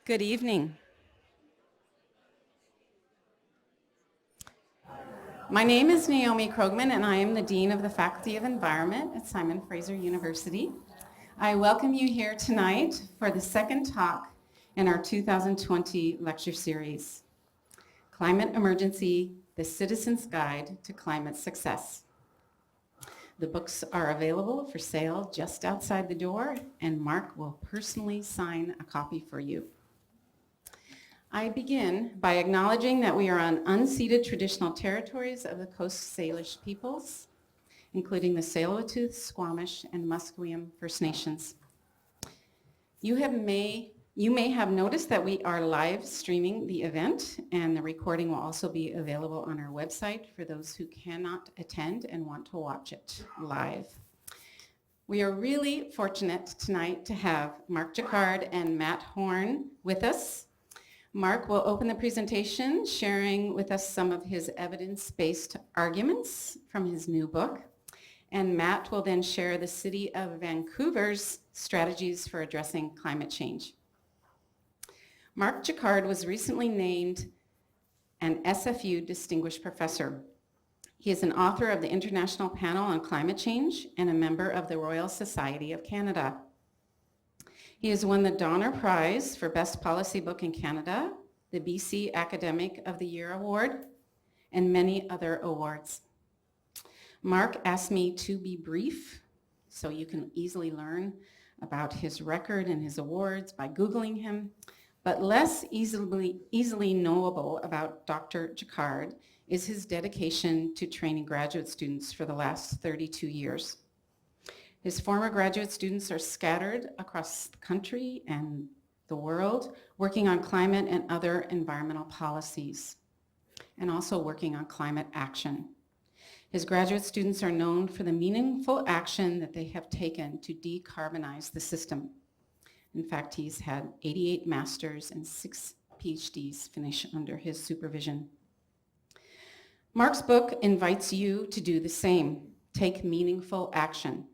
Good evening. My name is Naomi Krogman, and I am the Dean of the Faculty of Environment at Simon Fraser University. I welcome you here tonight for the second talk in our 2020 lecture series, Climate Emergency, the Citizen's Guide to Climate Success. The books are available for sale just outside the door, and Mark will personally sign a copy for you. I begin by acknowledging that we are on unceded traditional territories of the Coast Salish peoples, including the Tsleil-Waututh, Squamish, and Musqueam First Nations. You may have noticed that we are live streaming the event, and the recording will also be available on our website for those who cannot attend and want to watch it live. We are really fortunate tonight to have Mark Jaccard and Matt Horn with us. Mark will open the presentation, sharing with us some of his evidence-based arguments from his new book. And Matt will then share the City of Vancouver's strategies for addressing climate change. Mark Jaccard was recently named an SFU Distinguished Professor. He is an author of the International Panel on Climate Change and a member of the Royal Society of Canada. He has won the Donner Prize for Best Policy Book in Canada, the BC Academic of the Year Award, and many other awards. Mark asked me to be brief, so you can easily learn about his record and his awards by Googling him, but less easily knowable about Dr. Jaccard is his dedication to training graduate students for the last 32 years. His former graduate students are scattered across the country and the world, working on climate and other environmental policies, and also working on climate action. His graduate students are known for the meaningful action that they have taken to decarbonize the system. In fact, he's had 88 masters and 6 PhDs finish under his supervision. Mark's book invites you to do the same, take meaningful action.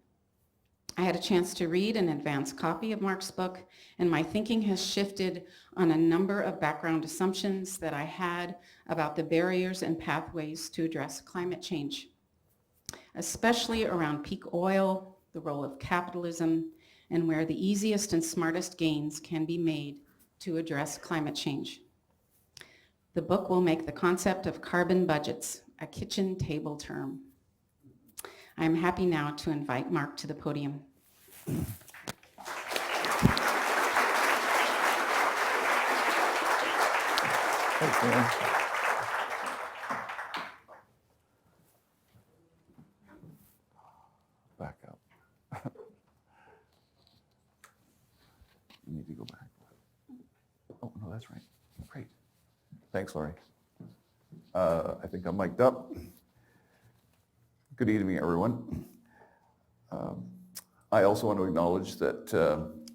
I had a chance to read an advanced copy of Mark's book, and my thinking has shifted on a number of background assumptions that I had about the barriers and pathways to address climate change, especially around peak oil, the role of capitalism, and where the easiest and smartest gains can be made to address climate change. The book will make the concept of carbon budgets a kitchen table term. I am happy now to invite Mark to the podium. Thanks, man. Back up. You need to go back. Oh, no, that's right. Great. Thanks, Laurie. I think I'm mic'd up. Good evening, everyone. I also want to acknowledge that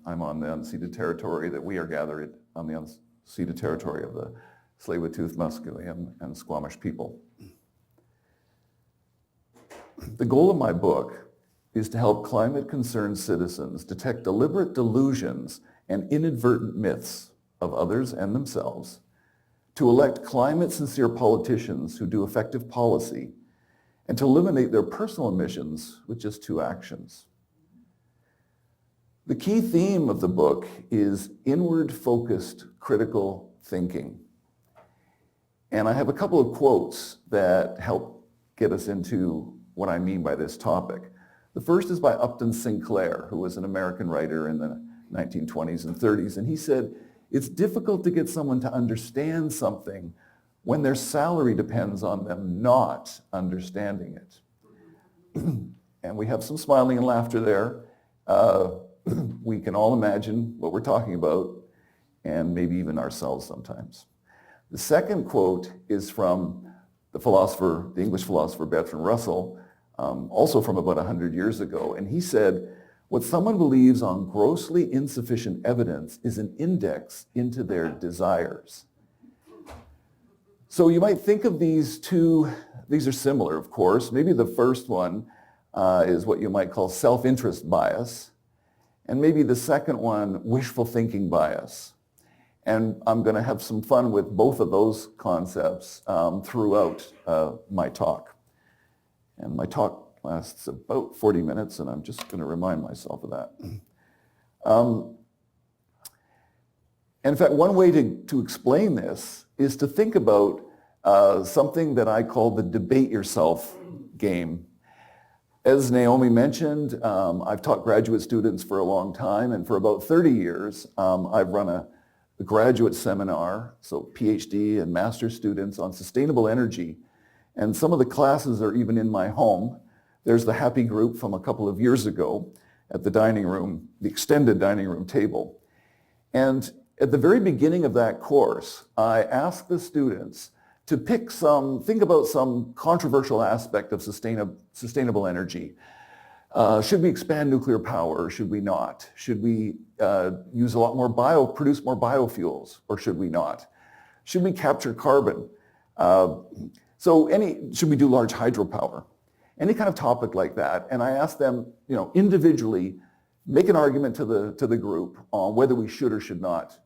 I'm on the unceded territory, that we are gathered on the unceded territory of the Tsleil-Waututh, Musqueam, and Squamish people. The goal of my book is to help climate-concerned citizens detect deliberate delusions and inadvertent myths of others and themselves, to elect climate-sincere politicians who do effective policy, and to eliminate their personal emissions with just 2 actions. The key theme of the book is inward-focused critical thinking. And I have a couple of quotes that help get us into what I mean by this topic. The first is by Upton Sinclair, who was an American writer in the 1920s and 30s, and he said, "It's difficult to get someone to understand something when their salary depends on them not understanding it." And we have some smiling and laughter there. We can all imagine what we're talking about, and maybe even ourselves sometimes. The second quote is from the English philosopher Bertrand Russell, also from about 100 years ago, and he said, "What someone believes on grossly insufficient evidence is an index into their desires." So you might think of these two, these are similar, of course. Maybe the first one is what you might call self-interest bias, and maybe the second one, wishful thinking bias. And I'm going to have some fun with both of those concepts throughout my talk. And my talk lasts about 40 minutes, and I'm just going to remind myself of that. And in fact, one way to explain this is to think about something that I call the debate yourself game. As Naomi mentioned, I've taught graduate students for a long time, and for about 30 years, I've run a graduate seminar, so PhD and master's students on sustainable energy. And some of the classes are even in my home. There's the happy group from a couple of years ago at the dining room, the extended dining room table. And at the very beginning of that course, I asked the students to think about some controversial aspect of sustainable energy. Should we expand nuclear power or should we not? Should we use a lot more produce more biofuels or should we not? Should we capture carbon? Should we do large hydropower? Any kind of topic like that. And I asked them, individually, make an argument to the group on whether we should or should not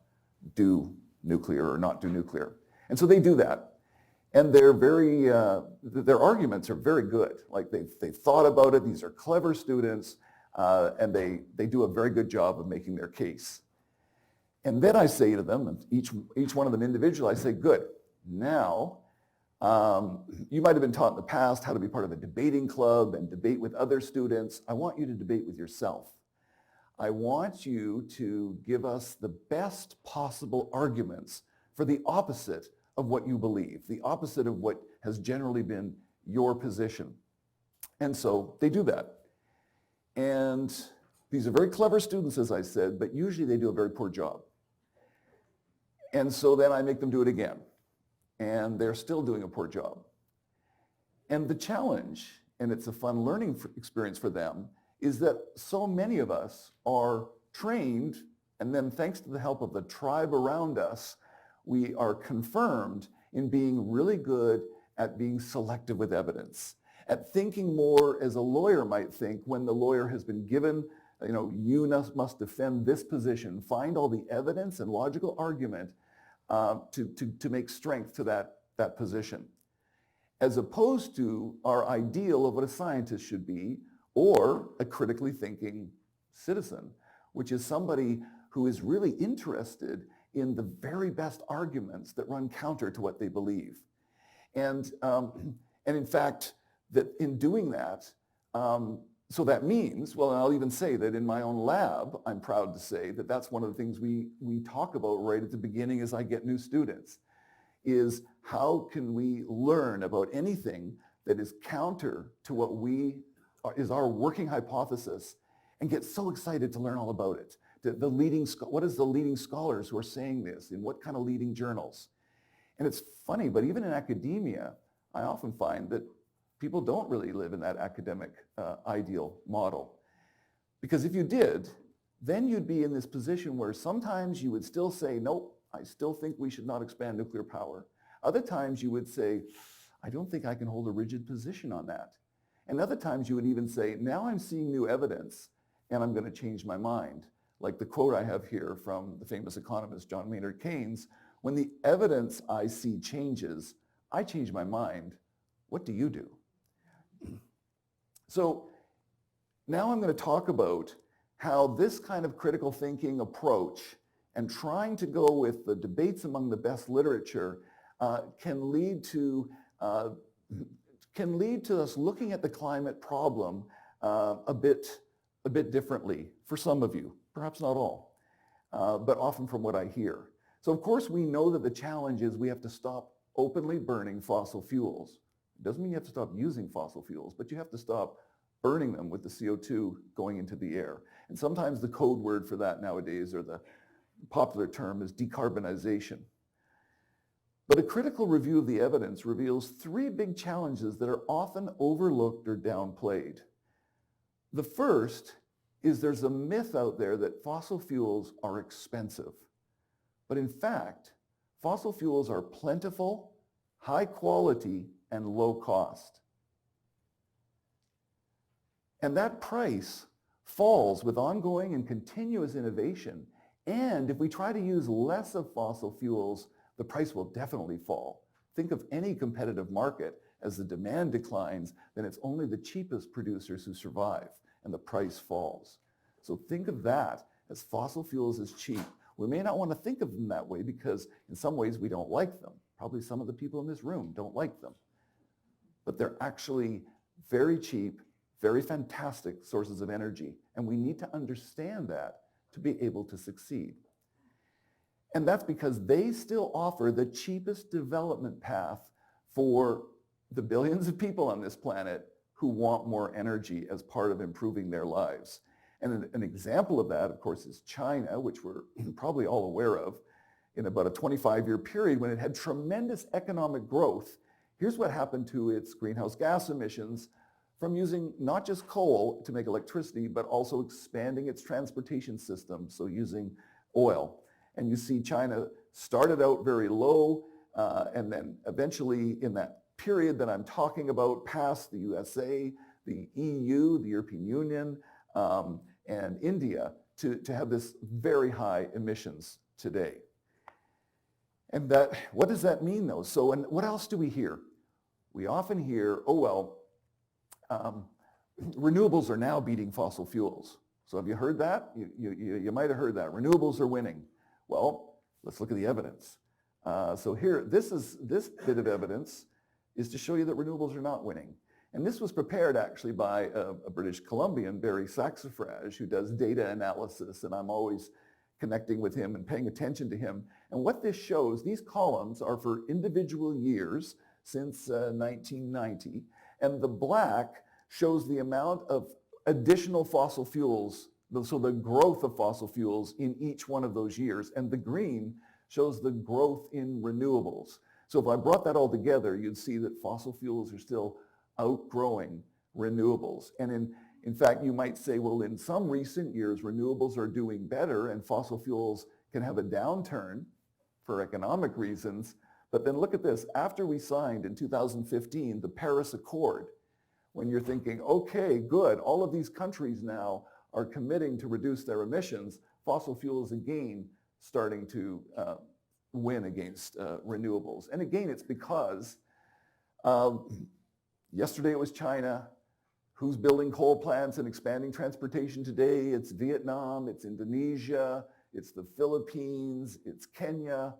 do nuclear or not do nuclear. And so they do that. And their arguments are very good. Like they've thought about it. These are clever students, and they do a very good job of making their case. And then I say to them, and each one of them individually, I say, good. Now, you might have been taught in the past how to be part of a debating club and debate with other students. I want you to debate with yourself. I want you to give us the best possible arguments for the opposite of what you believe, the opposite of what has generally been your position. And so they do that. And these are very clever students, as I said, but usually they do a very poor job. And so then I make them do it again. And they're still doing a poor job. And the challenge, and it's a fun learning experience for them, is that so many of us are trained, and then thanks to the help of the tribe around us, we are confirmed in being really good at being selective with evidence, at thinking more as a lawyer might think when the lawyer has been given, you must defend this position, find all the evidence and logical argument to make strength to that position, as opposed to our ideal of what a scientist should be, or a critically thinking citizen, which is somebody who is really interested in the very best arguments that run counter to what they believe. And in fact, that in doing that, so that means, well, and I'll even say that in my own lab, I'm proud to say that that's one of the things we talk about right at the beginning as I get new students, is how can we learn about anything that is counter to what is our working hypothesis and get so excited to learn all about it. What is the leading scholars who are saying this in what kind of leading journals? And it's funny, but even in academia, I often find that people don't really live in that academic ideal model. Because if you did, then you'd be in this position where sometimes you would still say, nope, I still think we should not expand nuclear power. Other times you would say, I don't think I can hold a rigid position on that. And other times you would even say, now I'm seeing new evidence and I'm going to change my mind. Like the quote I have here from the famous economist John Maynard Keynes, when the evidence I see changes, I change my mind. What do you do? So now I'm going to talk about how this kind of critical thinking approach and trying to go with the debates among the best literature can lead to us looking at the climate problem a bit differently for some of you, perhaps not all, but often from what I hear. So of course we know that the challenge is we have to stop openly burning fossil fuels. It doesn't mean you have to stop using fossil fuels, but you have to stop burning them with the CO2 going into the air. And sometimes the code word for that nowadays, or the popular term, is decarbonization. But a critical review of the evidence reveals three big challenges that are often overlooked or downplayed. The first is there's a myth out there that fossil fuels are expensive. But in fact, fossil fuels are plentiful, high quality, and low cost. And that price falls with ongoing and continuous innovation And if we try to use less of fossil fuels, the price will definitely fall. Think of any competitive market. As the demand declines, then it's only the cheapest producers who survive, and the price falls. So think of that as fossil fuels as cheap. We may not want to think of them that way because in some ways we don't like them. Probably some of the people in this room don't like them. But they're actually very cheap, very fantastic sources of energy, and we need to understand that to be able to succeed. And that's because they still offer the cheapest development path for the billions of people on this planet who want more energy as part of improving their lives. And an example of that, of course, is China, which we're probably all aware of. In about a 25-year period when it had tremendous economic growth, here's what happened to its greenhouse gas emissions from using not just coal to make electricity, but also expanding its transportation system, so using oil. And you see China started out very low, and then eventually in that period that I'm talking about, past the USA, the EU, the European Union, and India to have this very high emissions today. And that, what does that mean though? So, and what else do we hear? We often hear, oh well, renewables are now beating fossil fuels. So have you heard that? You might have heard that. Renewables are winning. Well, let's look at the evidence. So here, this bit of evidence is to show you that renewables are not winning. And this was prepared actually by a British Columbian, Barry Saxifrage, who does data analysis, and I'm always connecting with him and paying attention to him. And what this shows, these columns are for individual years since 1990, and the black shows the amount of additional fossil fuels, so the growth of fossil fuels in each one of those years, and the green shows the growth in renewables. So if I brought that all together, you'd see that fossil fuels are still outgrowing renewables. And in fact, you might say, well, in some recent years, renewables are doing better and fossil fuels can have a downturn for economic reasons. But then look at this. After we signed in 2015 the Paris Accord, when you're thinking, okay, good, all of these countries now are committing to reduce their emissions, fossil fuels again starting to win against renewables. And again, it's because yesterday it was China. Who's building coal plants and expanding transportation today? It's Vietnam, it's Indonesia, it's the Philippines, it's Kenya,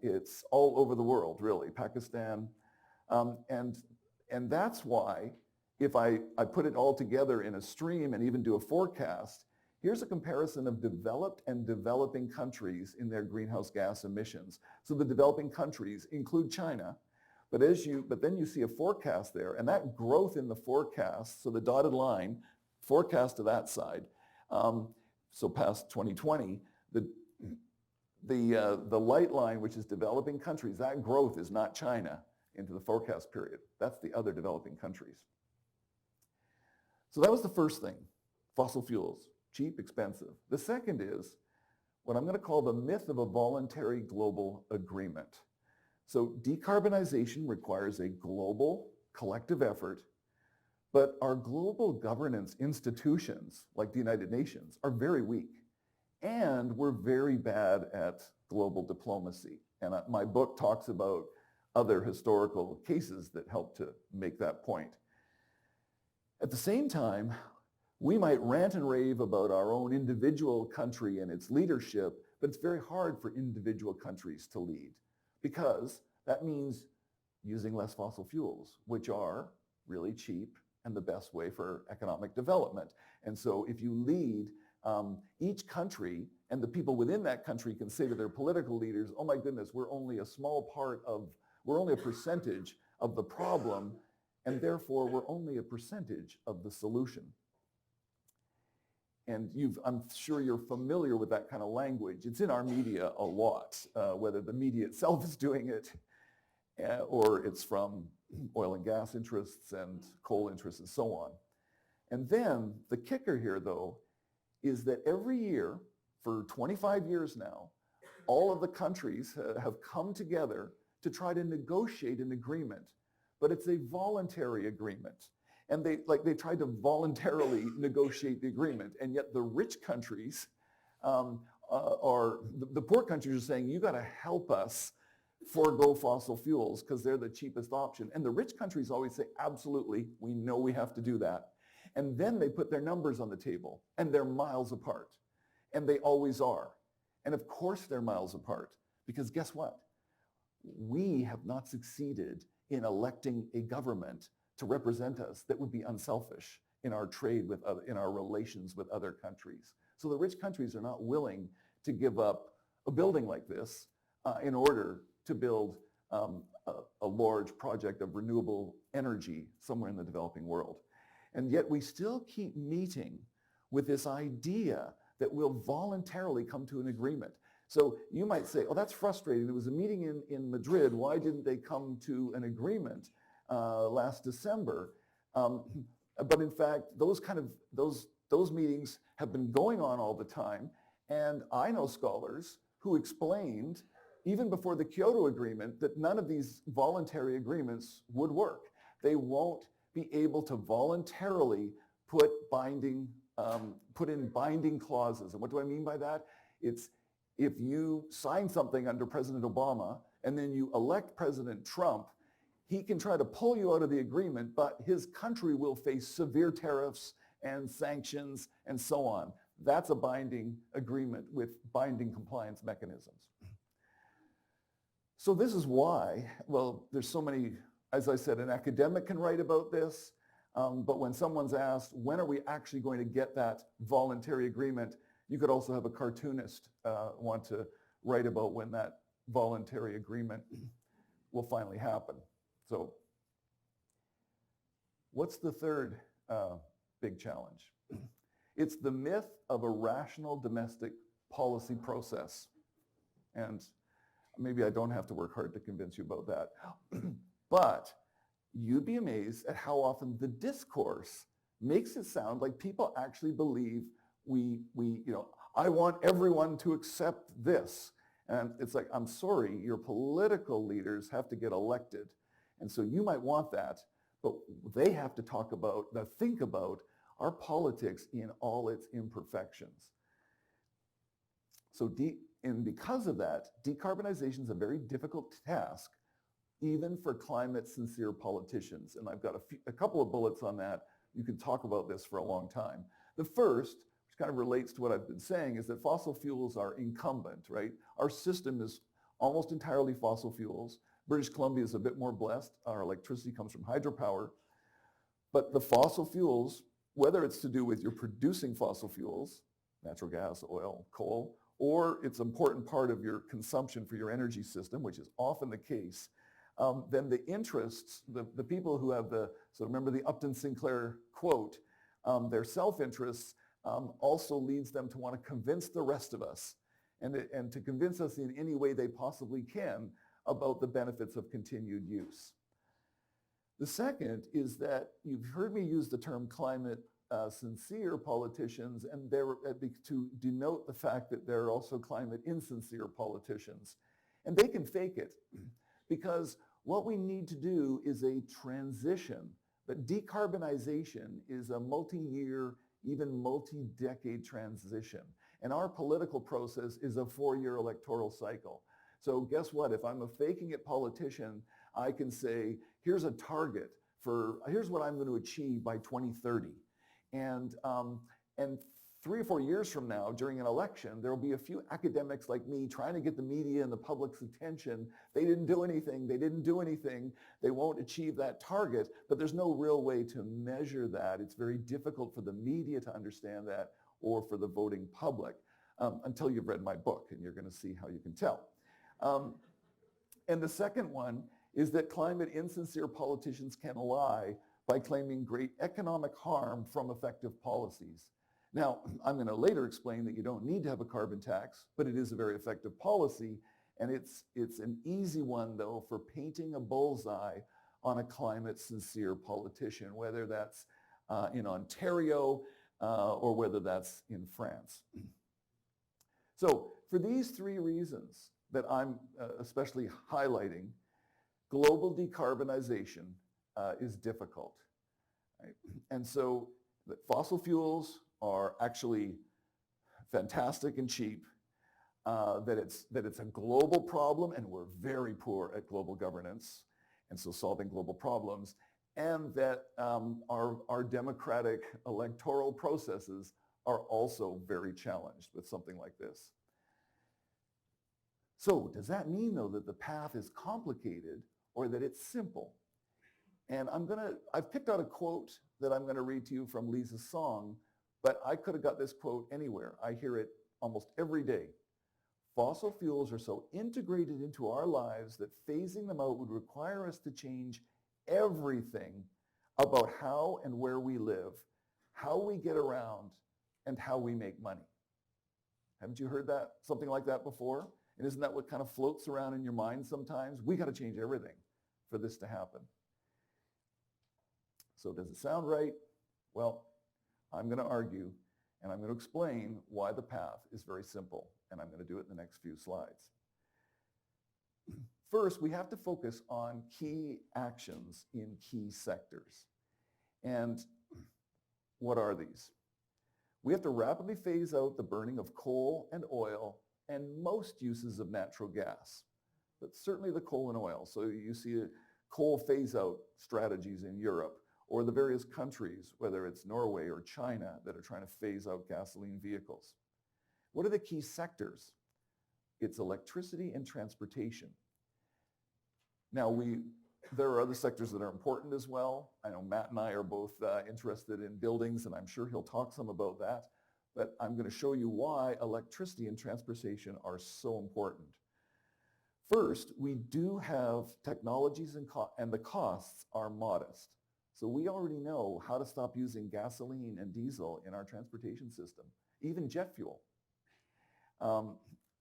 it's all over the world, really, Pakistan. And that's why, if I put it all together in a stream and even do a forecast, here's a comparison of developed and developing countries in their greenhouse gas emissions. So the developing countries include China, but then you see a forecast there, and that growth in the forecast, so the dotted line, forecast to that side, so past 2020, the light line, which is developing countries, that growth is not China into the forecast period. That's the other developing countries. So that was the first thing, fossil fuels, cheap, expensive. The second is what I'm going to call the myth of a voluntary global agreement. So decarbonization requires a global collective effort, but our global governance institutions, like the United Nations, are very weak. And we're very bad at global diplomacy. And my book talks about other historical cases that help to make that point. At the same time, we might rant and rave about our own individual country and its leadership, but it's very hard for individual countries to lead, because that means using less fossil fuels, which are really cheap and the best way for economic development. And so if you lead, each country and the people within that country can say to their political leaders, oh my goodness, we're only a percentage of the problem, and therefore we're only a percentage of the solution. And I'm sure you're familiar with that kind of language. It's in our media a lot, whether the media itself is doing it or it's from oil and gas interests and coal interests and so on. And then the kicker here, though, is that every year for 25 years now, all of the countries have come together to try to negotiate an agreement, but it's a voluntary agreement. And they tried to voluntarily negotiate the agreement, and yet the rich countries are, the poor countries are saying, you got to help us forego fossil fuels because they're the cheapest option. And the rich countries always say, absolutely, we know we have to do that. And then they put their numbers on the table, and they're miles apart. And they always are. And of course they're miles apart, because guess what? We have not succeeded in electing a government to represent us that would be unselfish in our trade with other, in our relations with other countries. So the rich countries are not willing to give up a building like this in order to build a large project of renewable energy somewhere in the developing world. And yet we still keep meeting with this idea that we'll voluntarily come to an agreement. So you might say, oh, that's frustrating. There was a meeting in Madrid. Why didn't they come to an agreement last December? But in fact, those meetings have been going on all the time. And I know scholars who explained, even before the Kyoto Agreement, that none of these voluntary agreements would work. They won't be able to voluntarily put in binding clauses. And what do I mean by that? It's if you sign something under President Obama and then you elect President Trump, he can try to pull you out of the agreement, but his country will face severe tariffs and sanctions and so on. That's a binding agreement with binding compliance mechanisms. So this is why, well, there's so many, as I said, an academic can write about this, but when someone's asked, when are we actually going to get that voluntary agreement, you could also have a cartoonist want to write about when that voluntary agreement will finally happen. So what's the third big challenge? It's the myth of a rational domestic policy process. And maybe I don't have to work hard to convince you about that. But you'd be amazed at how often the discourse makes it sound like people actually believe I want everyone to accept this. And it's like, I'm sorry, your political leaders have to get elected. And so you might want that, but they have to think about our politics in all its imperfections. So because of that, decarbonization is a very difficult task, even for climate-sincere politicians. And I've got a couple of bullets on that. You could talk about this for a long time. The first, which kind of relates to what I've been saying, is that fossil fuels are incumbent, right? Our system is almost entirely fossil fuels. British Columbia is a bit more blessed. Our electricity comes from hydropower. But the fossil fuels, whether it's to do with your producing fossil fuels, natural gas, oil, coal, or it's an important part of your consumption for your energy system, which is often the case, then the interests, the people who have so remember the Upton Sinclair quote, their self-interests also leads them to want to convince the rest of us and to convince us in any way they possibly can about the benefits of continued use. The second is that you've heard me use the term climate sincere politicians, and to denote the fact that there are also climate insincere politicians. And they can fake it, because what we need to do is a transition. But decarbonization is a multi-year, even multi-decade transition. And our political process is a 4-year electoral cycle. So guess what? If I'm a faking it politician, I can say, here's a target here's what I'm going to achieve by 2030. And 3 or 4 years from now, during an election, there will be a few academics like me trying to get the media and the public's attention. They didn't do anything. They won't achieve that target, but there's no real way to measure that. It's very difficult for the media to understand that, or for the voting public, until you've read my book, and you're going to see how you can tell. And the second one is that climate insincere politicians can lie by claiming great economic harm from effective policies. Now, I'm going to later explain that you don't need to have a carbon tax, but it is a very effective policy, and it's an easy one, though, for painting a bullseye on a climate-sincere politician, whether that's in Ontario or whether that's in France. So for these 3 reasons that I'm especially highlighting, global decarbonization is difficult. Right? And so the fossil fuels are actually fantastic and cheap. that it's a global problem, and we're very poor at global governance, and so solving global problems, and that our democratic electoral processes are also very challenged with something like this. So does that mean, though, that the path is complicated or that it's simple? And I've picked out a quote that I'm going to read to you from Lisa's song, but I could have got this quote anywhere. I hear it almost every day. Fossil fuels are so integrated into our lives that phasing them out would require us to change everything about how and where we live, how we get around, and how we make money. Haven't you heard that, something like that before? And isn't that what kind of floats around in your mind sometimes? We got to change everything for this to happen. So does it sound right? Well, I'm going to argue, and I'm going to explain why the path is very simple, and I'm going to do it in the next few slides. First, we have to focus on key actions in key sectors. And what are these? We have to rapidly phase out the burning of coal and oil and most uses of natural gas, but certainly the coal and oil. So you see coal phase-out strategies in Europe, or the various countries, whether it's Norway or China, that are trying to phase out gasoline vehicles. What are the key sectors? It's electricity and transportation. Now, there are other sectors that are important as well. I know Matt and I are both interested in buildings, and I'm sure he'll talk some about that. But I'm going to show you why electricity and transportation are so important. First, we do have technologies and the costs are modest. So we already know how to stop using gasoline and diesel in our transportation system, even jet fuel.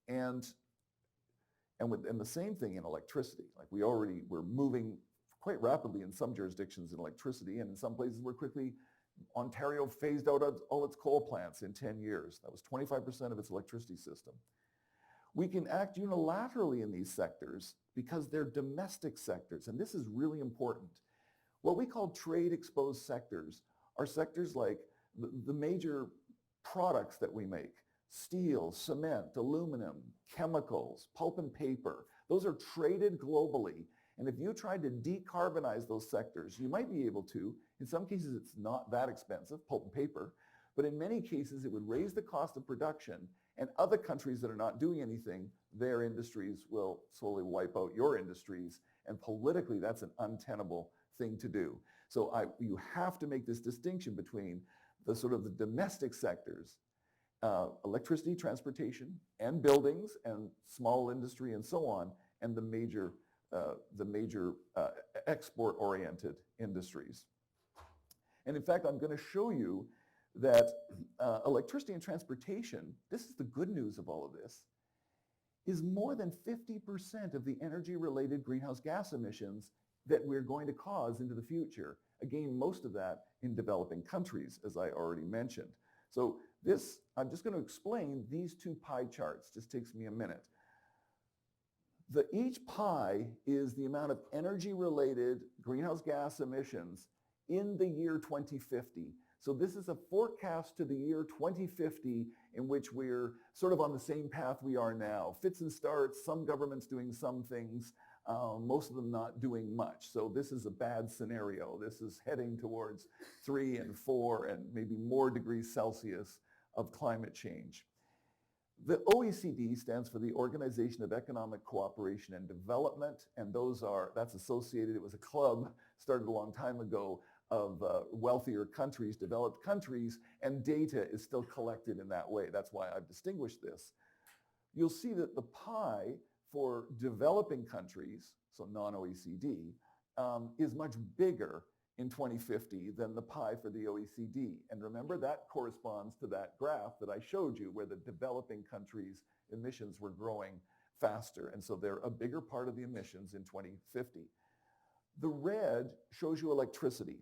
And the same thing in electricity. Like we're moving quite rapidly in some jurisdictions in electricity, and in some places we're quickly. Ontario phased out all its coal plants in 10 years. That was 25% of its electricity system. We can act unilaterally in these sectors because they're domestic sectors, and this is really important. What we call trade-exposed sectors are sectors like the major products that we make: steel, cement, aluminum, chemicals, pulp and paper. Those are traded globally. And if you tried to decarbonize those sectors, you might be able to. In some cases, it's not that expensive, pulp and paper. But in many cases, it would raise the cost of production. And other countries that are not doing anything, their industries will slowly wipe out your industries. And politically, that's an untenable thing to do. So you have to make this distinction between the domestic sectors, electricity, transportation, and buildings, and small industry, and so on, and the major export-oriented industries. And in fact, I'm going to show you that electricity and transportation, this is the good news of all of this, is more than 50% of the energy-related greenhouse gas emissions that we're going to cause into the future. Again, most of that in developing countries, as I already mentioned. So I'm just going to explain these two pie charts. Just takes me a minute. Each pie is the amount of energy-related greenhouse gas emissions in the year 2050. So this is a forecast to the year 2050 in which we're sort of on the same path we are now. Fits and starts, some governments doing some things, most of them not doing much. So this is a bad scenario. This is heading towards 3 and 4 and maybe more degrees Celsius of climate change. The OECD stands for the Organization of Economic Cooperation and Development, and that's associated. It was a club started a long time ago of wealthier countries, developed countries, and data is still collected in that way. That's why I've distinguished this. You'll see that the pie for developing countries, so non-OECD, is much bigger in 2050 than the pie for the OECD. And remember, that corresponds to that graph that I showed you where the developing countries' emissions were growing faster. And so they're a bigger part of the emissions in 2050. The red shows you electricity.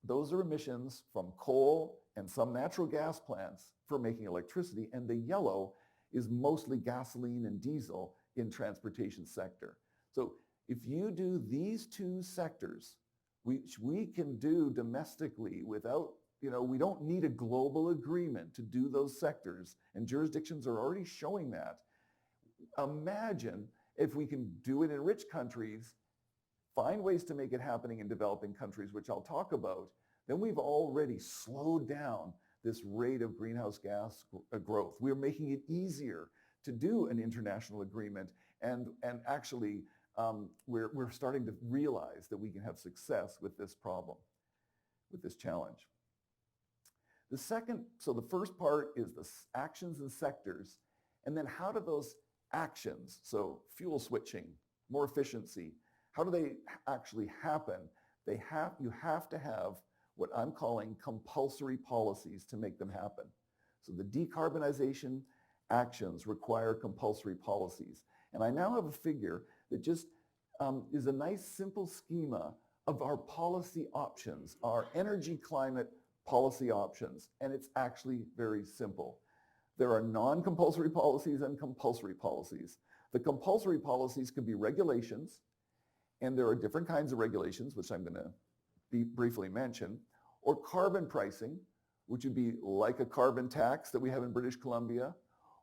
Those are emissions from coal and some natural gas plants for making electricity. And the yellow is mostly gasoline and diesel in transportation sector. So if you do these two sectors, which we can do domestically without, we don't need a global agreement to do those sectors, and jurisdictions are already showing that. imagine if we can do it in rich countries, find ways to make it happening in developing countries, which I'll talk about, then we've already slowed down this rate of greenhouse gas growth. We're making it easier to do an international agreement, and actually we're starting to realize that we can have success with this problem, with this challenge. So the first part is the actions and sectors, and then how do those actions, so fuel switching, more efficiency, how do they actually happen? You have to have what I'm calling compulsory policies to make them happen. So the decarbonization actions require compulsory policies. And I now have a figure that just is a nice simple schema of our policy options, our energy climate policy options. And it's actually very simple. There are non-compulsory policies and compulsory policies. The compulsory policies could be regulations, and there are different kinds of regulations, which I'm going to briefly mention, or carbon pricing, which would be like a carbon tax that we have in British Columbia,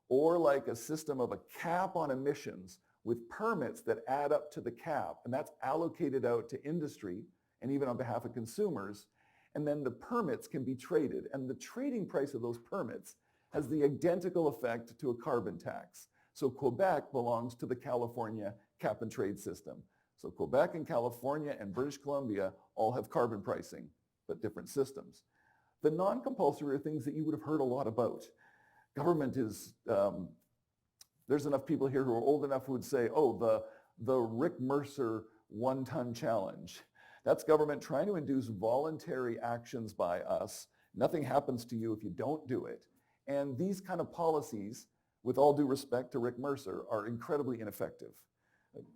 or like a system of a cap on emissions with permits that add up to the cap, and that's allocated out to industry and even on behalf of consumers, and then the permits can be traded, and the trading price of those permits has the identical effect to a carbon tax. So Quebec belongs to the California cap and trade system. So Quebec and California and British Columbia all have carbon pricing, but different systems. The non-compulsory are things that you would have heard a lot about. Government is, there's enough people here who are old enough who would say, oh, the Rick Mercer 1-ton challenge. That's government trying to induce voluntary actions by us. Nothing happens to you if you don't do it. And these kind of policies, with all due respect to Rick Mercer, are incredibly ineffective.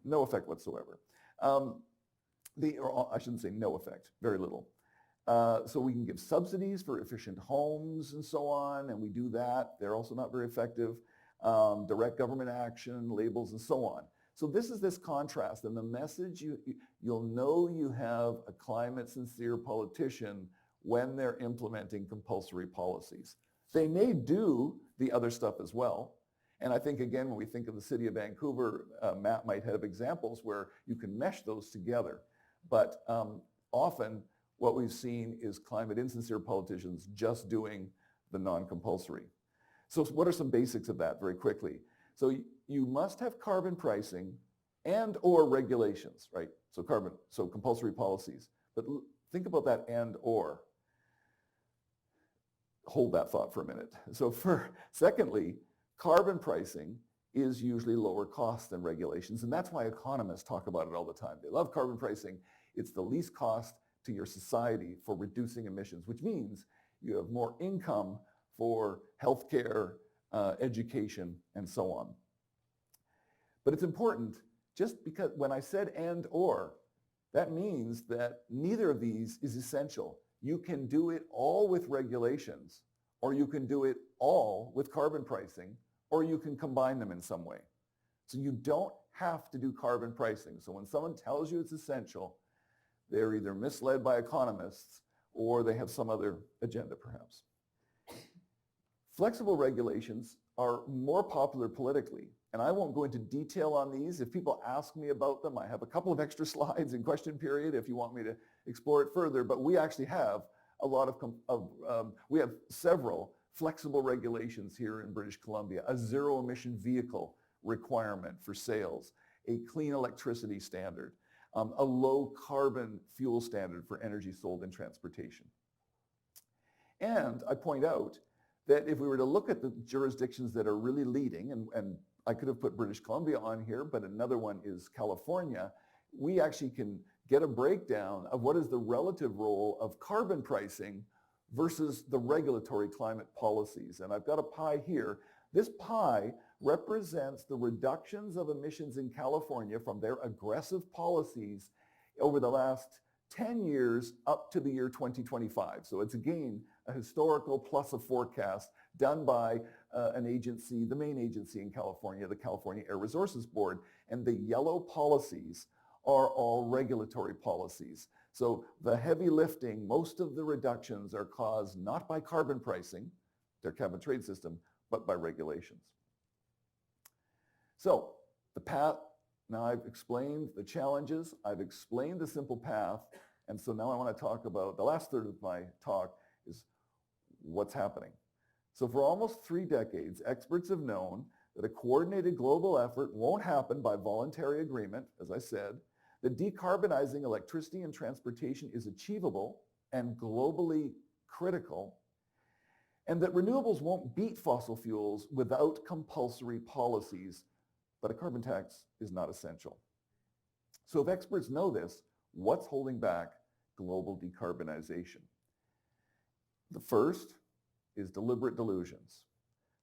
No effect whatsoever. Or I shouldn't say no effect, very little. So we can give subsidies for efficient homes and so on, and we do that. They're also not very effective. Direct government action, labels, and so on. So this is this contrast, and the message, you'll know you have a climate-sincere politician when they're implementing compulsory policies. They may do the other stuff as well. And I think, again, when we think of the city of Vancouver, Matt might have examples where you can mesh those together. But often what we've seen is climate insincere politicians just doing the non-compulsory. So what are some basics of that very quickly? So you must have carbon pricing and or regulations, right? So compulsory policies. But think about that and or. Hold that thought for a minute. So secondly, carbon pricing is usually lower cost than regulations, and that's why economists talk about it all the time. They love carbon pricing. It's the least cost to your society for reducing emissions, which means you have more income for healthcare, education, and so on. But it's important, just because when I said and or, that means that neither of these is essential. You can do it all with regulations, or you can do it all with carbon pricing, or you can combine them in some way. So you don't have to do carbon pricing. So when someone tells you it's essential, they're either misled by economists or they have some other agenda perhaps. Flexible regulations are more popular politically, and I won't go into detail on these. If people ask me about them, I have a couple of extra slides in question period if you want me to explore it further, but we actually have a lot we have several flexible regulations here in British Columbia, a zero emission vehicle requirement for sales, a clean electricity standard, a low carbon fuel standard for energy sold in transportation. And I point out that if we were to look at the jurisdictions that are really leading, and I could have put British Columbia on here, but another one is California, we actually can get a breakdown of what is the relative role of carbon pricing versus the regulatory climate policies. And I've got a pie here. This pie represents the reductions of emissions in California from their aggressive policies over the last 10 years up to the year 2025. So it's again a historical plus a forecast done by an agency, the main agency in California, the California Air Resources Board. And the yellow policies are all regulatory policies. So the heavy lifting, most of the reductions are caused not by carbon pricing, their cap and trade system, but by regulations. So the path, now I've explained the challenges, I've explained the simple path, and so now I want to talk about, the last third of my talk is what's happening. So for almost 3 decades, experts have known that a coordinated global effort won't happen by voluntary agreement, as I said, that decarbonizing electricity and transportation is achievable and globally critical, and that renewables won't beat fossil fuels without compulsory policies, but a carbon tax is not essential. So if experts know this, what's holding back global decarbonization? The first is deliberate delusions.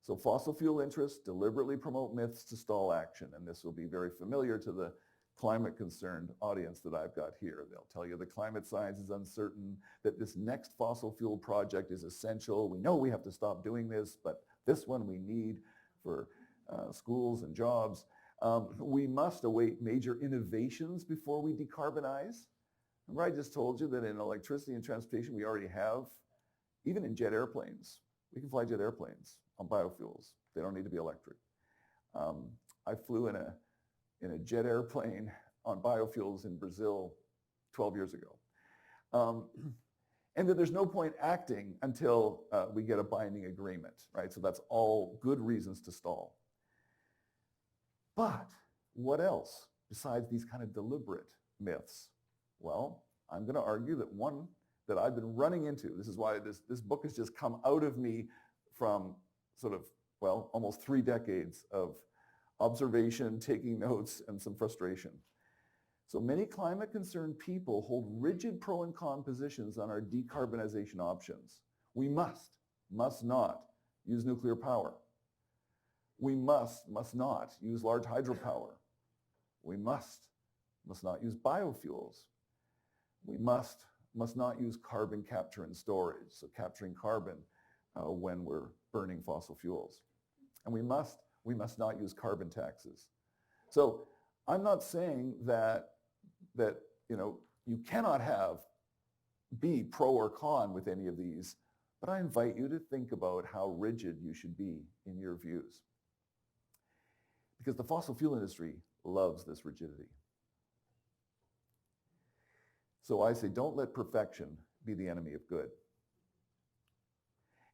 So fossil fuel interests deliberately promote myths to stall action, and this will be very familiar to the climate-concerned audience that I've got here. They'll tell you the climate science is uncertain, that this next fossil fuel project is essential. We know we have to stop doing this, but this one we need for schools and jobs. We must await major innovations before we decarbonize. Remember I just told you that in electricity and transportation we already have, even in jet airplanes, we can fly jet airplanes on biofuels. They don't need to be electric. I flew in a jet airplane on biofuels in Brazil 12 years ago. And that there's no point acting until we get a binding agreement, right? So that's all good reasons to stall. But what else besides these kind of deliberate myths? Well, I'm going to argue that one that I've been running into, this is why this book has just come out of me from sort of, well, almost 3 decades of observation, taking notes, and some frustration. So many climate-concerned people hold rigid pro and con positions on our decarbonization options. We must not use nuclear power. We must not use large hydropower. We must not use biofuels. We must not use carbon capture and storage, so capturing carbon when we're burning fossil fuels. And we must not use carbon taxes. So I'm not saying that you cannot be pro or con with any of these, but I invite you to think about how rigid you should be in your views. Because the fossil fuel industry loves this rigidity. So I say, don't let perfection be the enemy of good.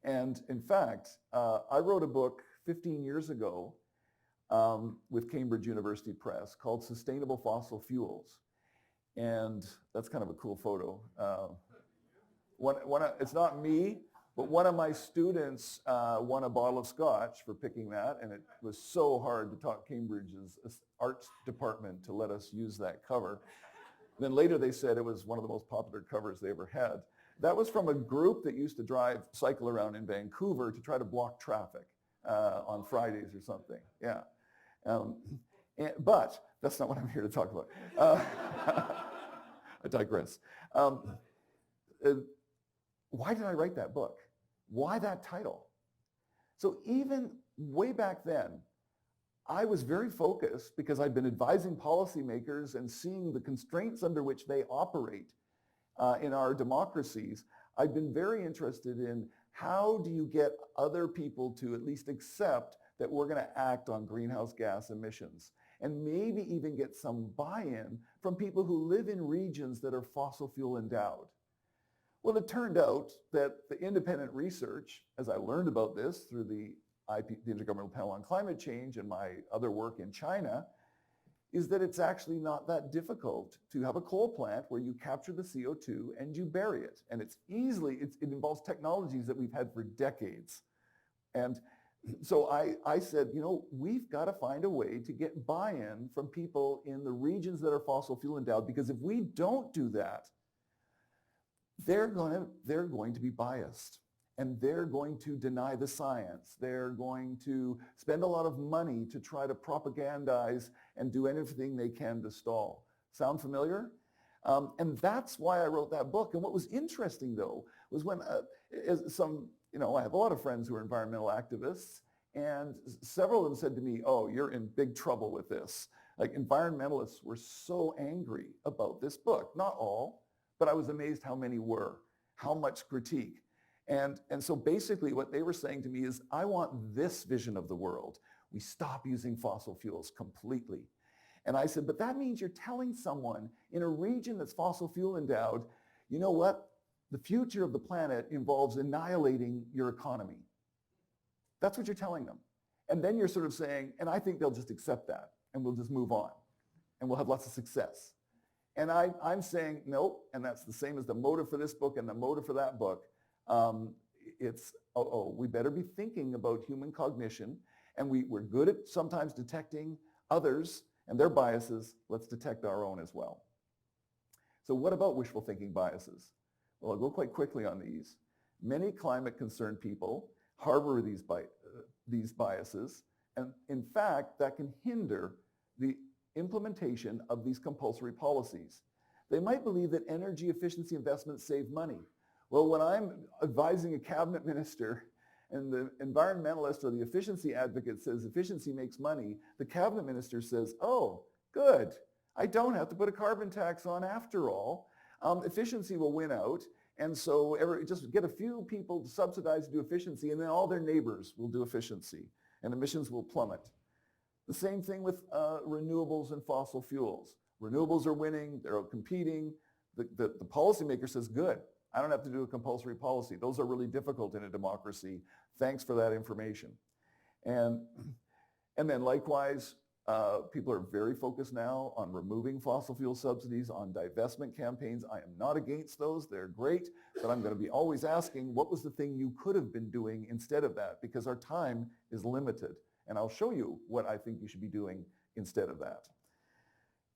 And in fact, I wrote a book 15 years ago with Cambridge University Press called Sustainable Fossil Fuels. And that's kind of a cool photo. It's not me, but one of my students won a bottle of scotch for picking that, and it was so hard to talk Cambridge's arts department to let us use that cover. Then later they said it was one of the most popular covers they ever had. That was from a group that used to cycle around in Vancouver to try to block traffic on Fridays or something. Yeah. But that's not what I'm here to talk about. I digress. Why did I write that book? Why that title? So even way back then, I was very focused because I'd been advising policymakers and seeing the constraints under which they operate in our democracies. I'd been very interested in how do you get other people to at least accept that we're going to act on greenhouse gas emissions, and maybe even get some buy-in from people who live in regions that are fossil fuel endowed. Well, it turned out that the independent research, as I learned about this through the Intergovernmental Panel on Climate Change and my other work in China, is that it's actually not that difficult to have a coal plant where you capture the CO2 and you bury it. And it involves technologies that we've had for decades. And so I said, we've got to find a way to get buy-in from people in the regions that are fossil fuel endowed, because if we don't do that, they're going to be biased, and they're going to deny the science. They're going to spend a lot of money to try to propagandize and do anything they can to stall. Sound familiar? And that's why I wrote that book. And what was interesting, though, was when I have a lot of friends who are environmental activists, and several of them said to me, oh, you're in big trouble with this. Like, environmentalists were so angry about this book. Not all, but I was amazed how many were, how much critique. And so basically what they were saying to me is, I want this vision of the world. We stop using fossil fuels completely. And I said, but that means you're telling someone in a region that's fossil fuel endowed, you know what? The future of the planet involves annihilating your economy. That's what you're telling them. And then you're sort of saying, and I think they'll just accept that and we'll just move on and we'll have lots of success. And I'm saying, nope, and that's the same as the motive for this book and the motive for that book. We better be thinking about human cognition, and we're good at sometimes detecting others and their biases. Let's detect our own as well. So what about wishful thinking biases? Well, I'll go quite quickly on these. Many climate-concerned people harbor these biases, and in fact, that can hinder the implementation of these compulsory policies. They might believe that energy efficiency investments save money. Well, when I'm advising a cabinet minister and the environmentalist or the efficiency advocate says efficiency makes money, the cabinet minister says, oh, good, I don't have to put a carbon tax on after all. Efficiency will win out, and so just get a few people to subsidize to do efficiency, and then all their neighbors will do efficiency, and emissions will plummet. The same thing with renewables and fossil fuels. Renewables are winning, they're out competing. The policymaker says, good, I don't have to do a compulsory policy. Those are really difficult in a democracy. Thanks for that information. And then likewise, people are very focused now on removing fossil fuel subsidies, on divestment campaigns. I am not against those, they're great, but I'm going to be always asking, what was the thing you could have been doing instead of that? Because our time is limited. And I'll show you what I think you should be doing instead of that.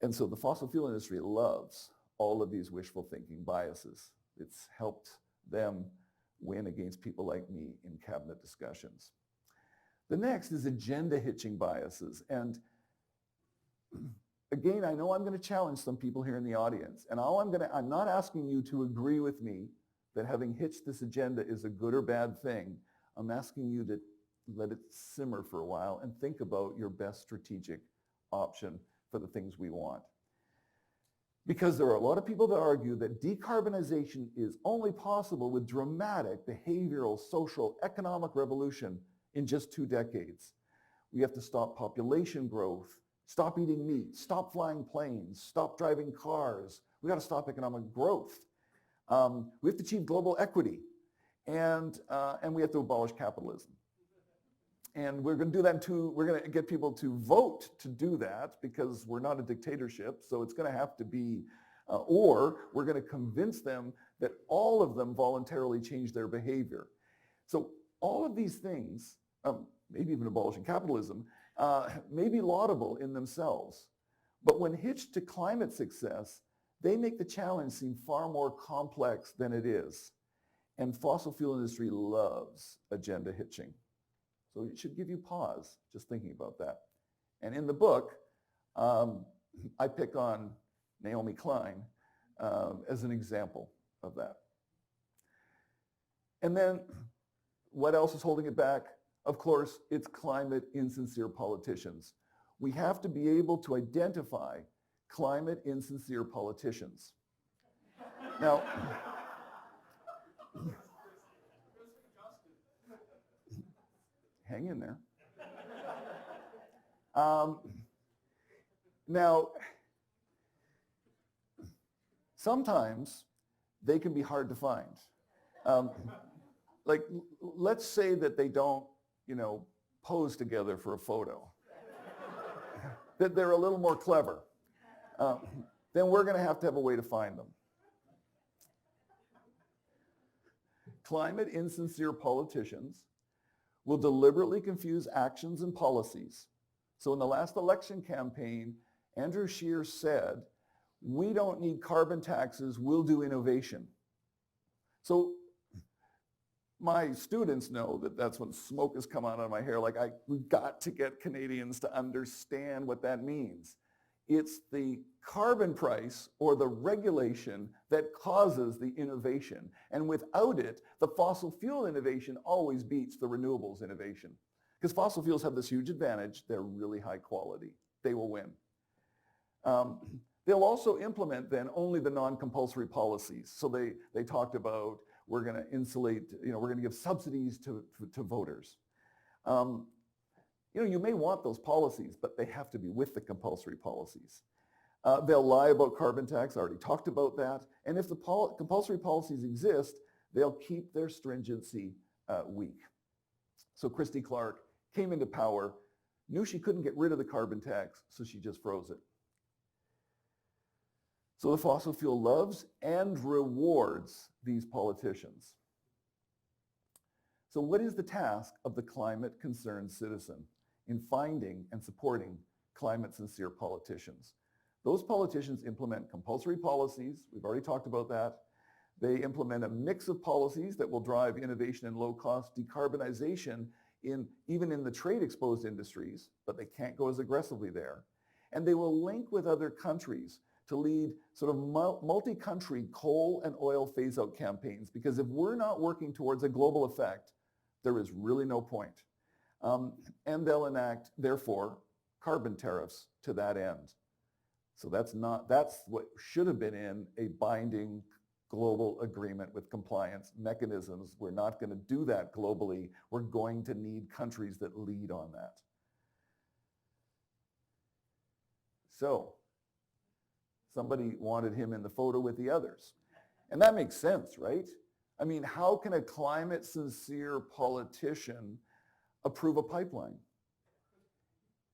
And so the fossil fuel industry loves all of these wishful thinking biases. It's helped them win against people like me in cabinet discussions. The next is agenda hitching biases. And again, I know I'm going to challenge some people here in the audience. And I'm not asking you to agree with me that having hitched this agenda is a good or bad thing. I'm asking you to let it simmer for a while and think about your best strategic option for the things we want. Because there are a lot of people that argue that decarbonization is only possible with dramatic behavioral, social, economic revolution in just 2 decades. We have to stop population growth, stop eating meat, stop flying planes, stop driving cars. We got to stop economic growth. We have to achieve global equity, and we have to abolish capitalism. And we're going to do that too. We're going to get people to vote to do that because we're not a dictatorship. So it's going to have to be, or we're going to convince them that all of them voluntarily change their behavior. So all of these things, maybe even abolishing capitalism, may be laudable in themselves. But when hitched to climate success, they make the challenge seem far more complex than it is. And fossil fuel industry loves agenda hitching. So it should give you pause just thinking about that. And in the book, I pick on Naomi Klein as an example of that. And then what else is holding it back? Of course, it's climate insincere politicians. We have to be able to identify climate insincere politicians. Now, hang in there. Now, sometimes they can be hard to find. Like, let's say that they don't, pose together for a photo. That they're a little more clever. Then we're going to have a way to find them. Climate insincere politicians will deliberately confuse actions and policies. So in the last election campaign, Andrew Scheer said, we don't need carbon taxes, we'll do innovation. So my students know that that's when smoke has come out of my hair. We've got to get Canadians to understand what that means. It's the carbon price or the regulation that causes the innovation. And without it, the fossil fuel innovation always beats the renewables innovation. Because fossil fuels have this huge advantage. They're really high quality. They will win. They'll also implement then only the non-compulsory policies. So they talked about we're going to insulate, we're going to give subsidies to voters. you may want those policies, but they have to be with the compulsory policies. They'll lie about carbon tax. I already talked about that. And if the compulsory policies exist, they'll keep their stringency weak. So Christy Clark came into power, knew she couldn't get rid of the carbon tax, so she just froze it. So the fossil fuel loves and rewards these politicians. So what is the task of the climate-concerned citizen in finding and supporting climate-sincere politicians? Those politicians implement compulsory policies. We've already talked about that. They implement a mix of policies that will drive innovation and low-cost decarbonization even in the trade-exposed industries, but they can't go as aggressively there. And they will link with other countries to lead sort of multi-country coal and oil phase-out campaigns, because if we're not working towards a global effect, there is really no point. And they'll enact, therefore, carbon tariffs to that end. So that's what should have been in a binding global agreement with compliance mechanisms. We're not going to do that globally. We're going to need countries that lead on that. So somebody wanted him in the photo with the others. And that makes sense, right? I mean, how can a climate-sincere politician approve a pipeline?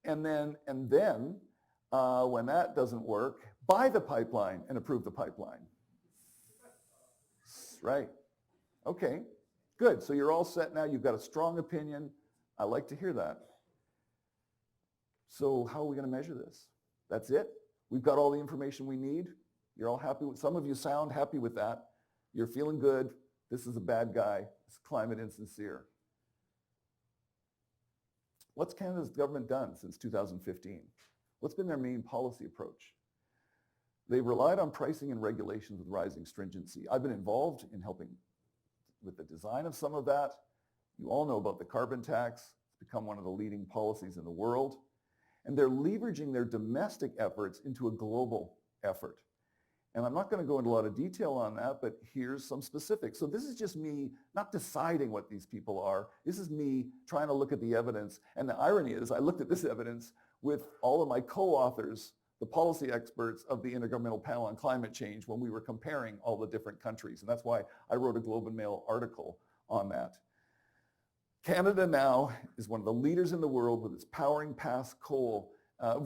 And then when that doesn't work, buy the pipeline and approve the pipeline. Right. Okay, good. So you're all set now. You've got a strong opinion. I like to hear that. So how are we going to measure this? That's it? We've got all the information we need? You're all happy with, some of you sound happy with that. You're feeling good. This is a bad guy. It's climate insincere. What's Canada's government done since 2015? What's been their main policy approach? They've relied on pricing and regulations with rising stringency. I've been involved in helping with the design of some of that. You all know about the carbon tax. It's become one of the leading policies in the world. And they're leveraging their domestic efforts into a global effort. And I'm not going to go into a lot of detail on that, but here's some specifics. So this is just me not deciding what these people are. This is me trying to look at the evidence. And the irony is I looked at this evidence with all of my co-authors, the policy experts of the Intergovernmental Panel on Climate Change, when we were comparing all the different countries. And that's why I wrote a Globe and Mail article on that. Canada now is one of the leaders in the world with its powering past coal.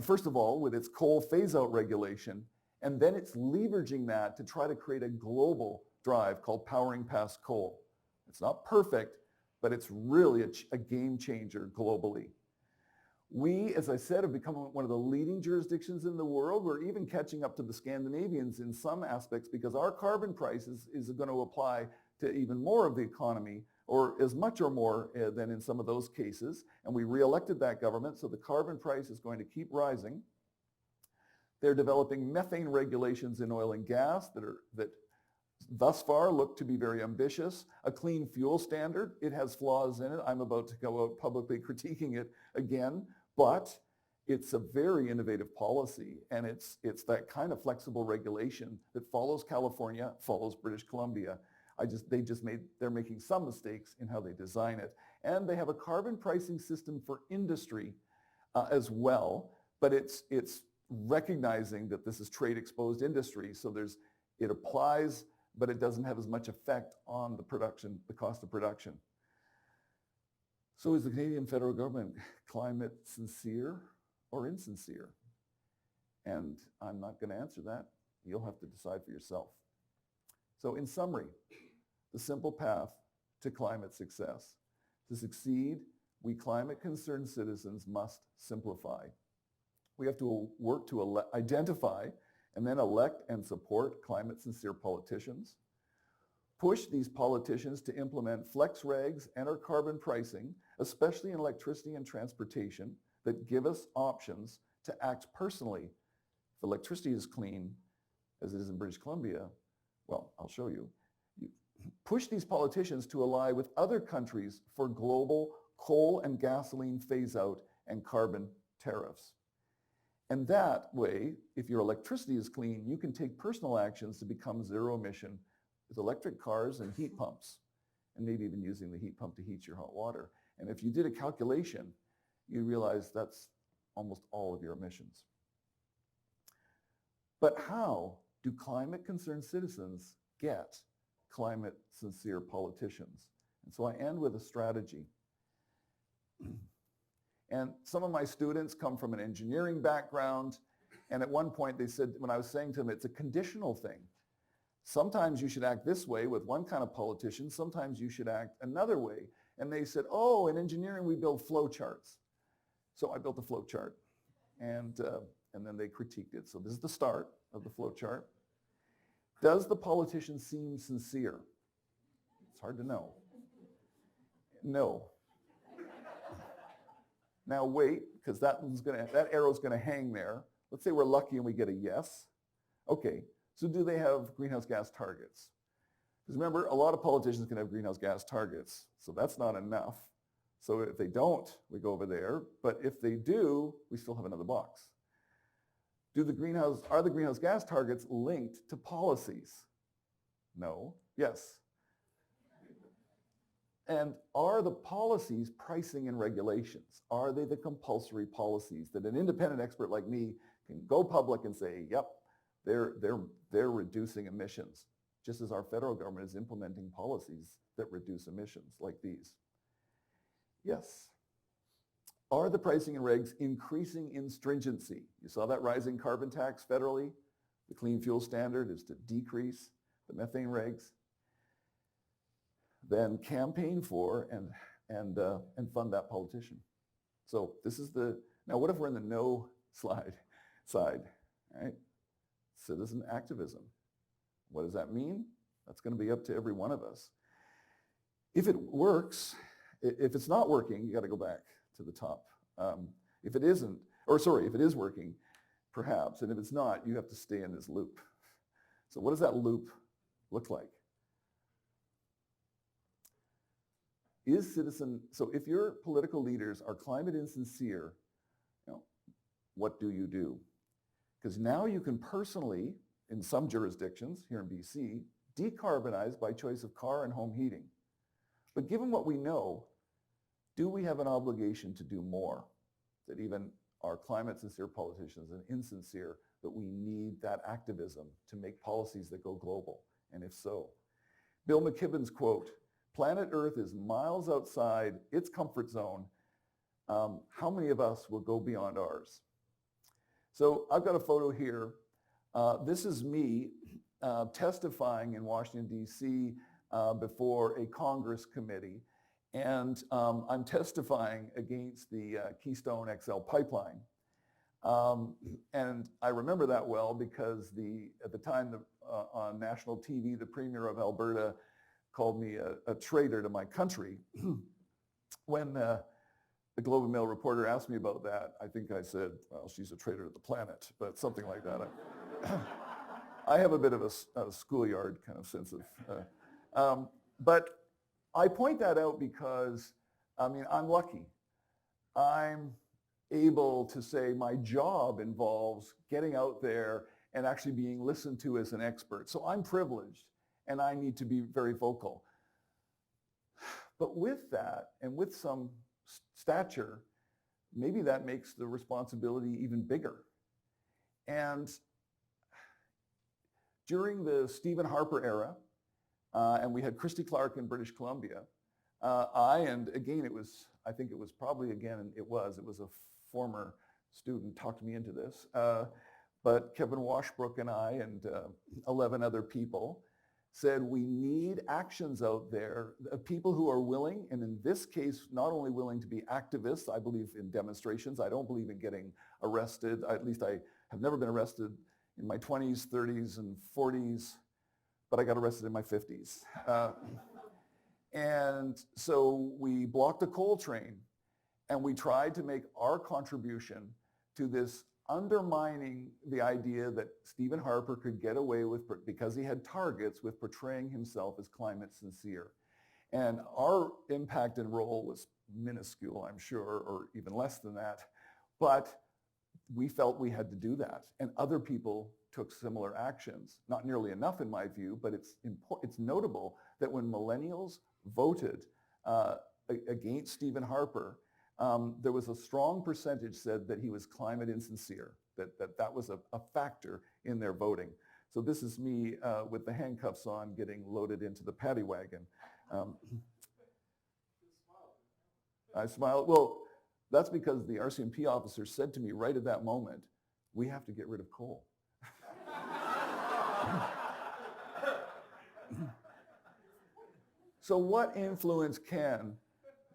First of all, with its coal phase-out regulation, and then it's leveraging that to try to create a global drive called powering past coal. It's not perfect, but it's really a game changer globally. We, as I said, have become one of the leading jurisdictions in the world. We're even catching up to the Scandinavians in some aspects because our carbon price is going to apply to even more of the economy, or as much or more than in some of those cases. And we re-elected that government, so the carbon price is going to keep rising. They're developing methane regulations in oil and gas that thus far look to be very ambitious. A clean fuel standard, it has flaws in it. I'm about to go out publicly critiquing it again, but it's a very innovative policy, and it's that kind of flexible regulation that follows California, follows British Columbia. They're making some mistakes in how they design it. And they have a carbon pricing system for industry as well, but it's recognizing that this is trade-exposed industry, so it applies, but it doesn't have as much effect on the production, the cost of production. So is the Canadian federal government climate sincere or insincere? And I'm not going to answer that. You'll have to decide for yourself. So in summary, the simple path to climate success. To succeed, we climate-concerned citizens must simplify. We have to work to identify and then elect and support climate-sincere politicians. Push these politicians to implement flex regs and our carbon pricing, especially in electricity and transportation, that give us options to act personally. If electricity is clean, as it is in British Columbia, well, I'll show you. You push these politicians to ally with other countries for global coal and gasoline phase-out and carbon tariffs. And that way, if your electricity is clean, you can take personal actions to become zero emission with electric cars and heat pumps, and maybe even using the heat pump to heat your hot water. And if you did a calculation, you realize that's almost all of your emissions. But how do climate-concerned citizens get climate-sincere politicians? And so I end with a strategy. And some of my students come from an engineering background, and at one point they said, when I was saying to them, it's a conditional thing. Sometimes you should act this way with one kind of politician, sometimes you should act another way. And they said, oh, in engineering we build flow charts. So I built a flow chart, and then they critiqued it. So this is the start of the flow chart. Does the politician seem sincere? It's hard to know. No. Now wait, because that arrow's going to hang there. Let's say we're lucky and we get a yes. Okay, so do they have greenhouse gas targets? Because remember, a lot of politicians can have greenhouse gas targets, so that's not enough. So if they don't, we go over there. But if they do, we still have another box. Are the greenhouse gas targets linked to policies? No. Yes. And are the policies pricing and regulations? Are they the compulsory policies that an independent expert like me can go public and say, yep, they're reducing emissions, just as our federal government is implementing policies that reduce emissions like these? Yes. Are the pricing and regs increasing in stringency? You saw that rising carbon tax federally. The clean fuel standard is to decrease the methane regs. Then campaign for and fund that politician. So this is now what if we're in the no side, right? Citizen activism. What does that mean? That's going to be up to every one of us. If it works, if it's not working, you got to go back to the top. If it is working, perhaps, and if it's not, you have to stay in this loop. So what does that loop look like? So if your political leaders are climate insincere, what do you do? Because now you can personally, in some jurisdictions here in BC, decarbonize by choice of car and home heating. But given what we know, do we have an obligation to do more? That even our climate-sincere politicians and insincere, that we need that activism to make policies that go global? And if so, Bill McKibben's quote, "Planet Earth is miles outside its comfort zone. How many of us will go beyond ours?" So I've got a photo here. This is me testifying in Washington, D.C. Before a Congress committee. And I'm testifying against the Keystone XL pipeline. And I remember that well because at the time on national TV, the Premier of Alberta called me a traitor to my country. When the Globe and Mail reporter asked me about that, I think I said, well, she's a traitor to the planet, but something like that. I have a bit of a schoolyard kind of sense of, but I point that out because, I'm lucky. I'm able to say my job involves getting out there and actually being listened to as an expert. So I'm privileged and I need to be very vocal. But with that and with some stature, maybe that makes the responsibility even bigger. And during the Stephen Harper era, and we had Christy Clark in British Columbia, it was a former student talked me into this, but Kevin Washbrook and I and 11 other people said we need actions out there, people who are willing, and in this case, not only willing to be activists. I believe in demonstrations. I don't believe in getting arrested. At least I have never been arrested in my 20s, 30s, and 40s, but I got arrested in my 50s. And so we blocked a coal train, and we tried to make our contribution to this undermining the idea that Stephen Harper could get away with, because he had targets, with portraying himself as climate sincere. And our impact and role was minuscule, I'm sure, or even less than that. But we felt we had to do that. And other people took similar actions. Not nearly enough in my view, but it's notable that when millennials voted against Stephen Harper, there was a strong percentage said that he was climate insincere, that was a factor in their voting. So this is me with the handcuffs on getting loaded into the paddy wagon. I smiled. Well, that's because the RCMP officer said to me right at that moment, we have to get rid of coal. So what influence can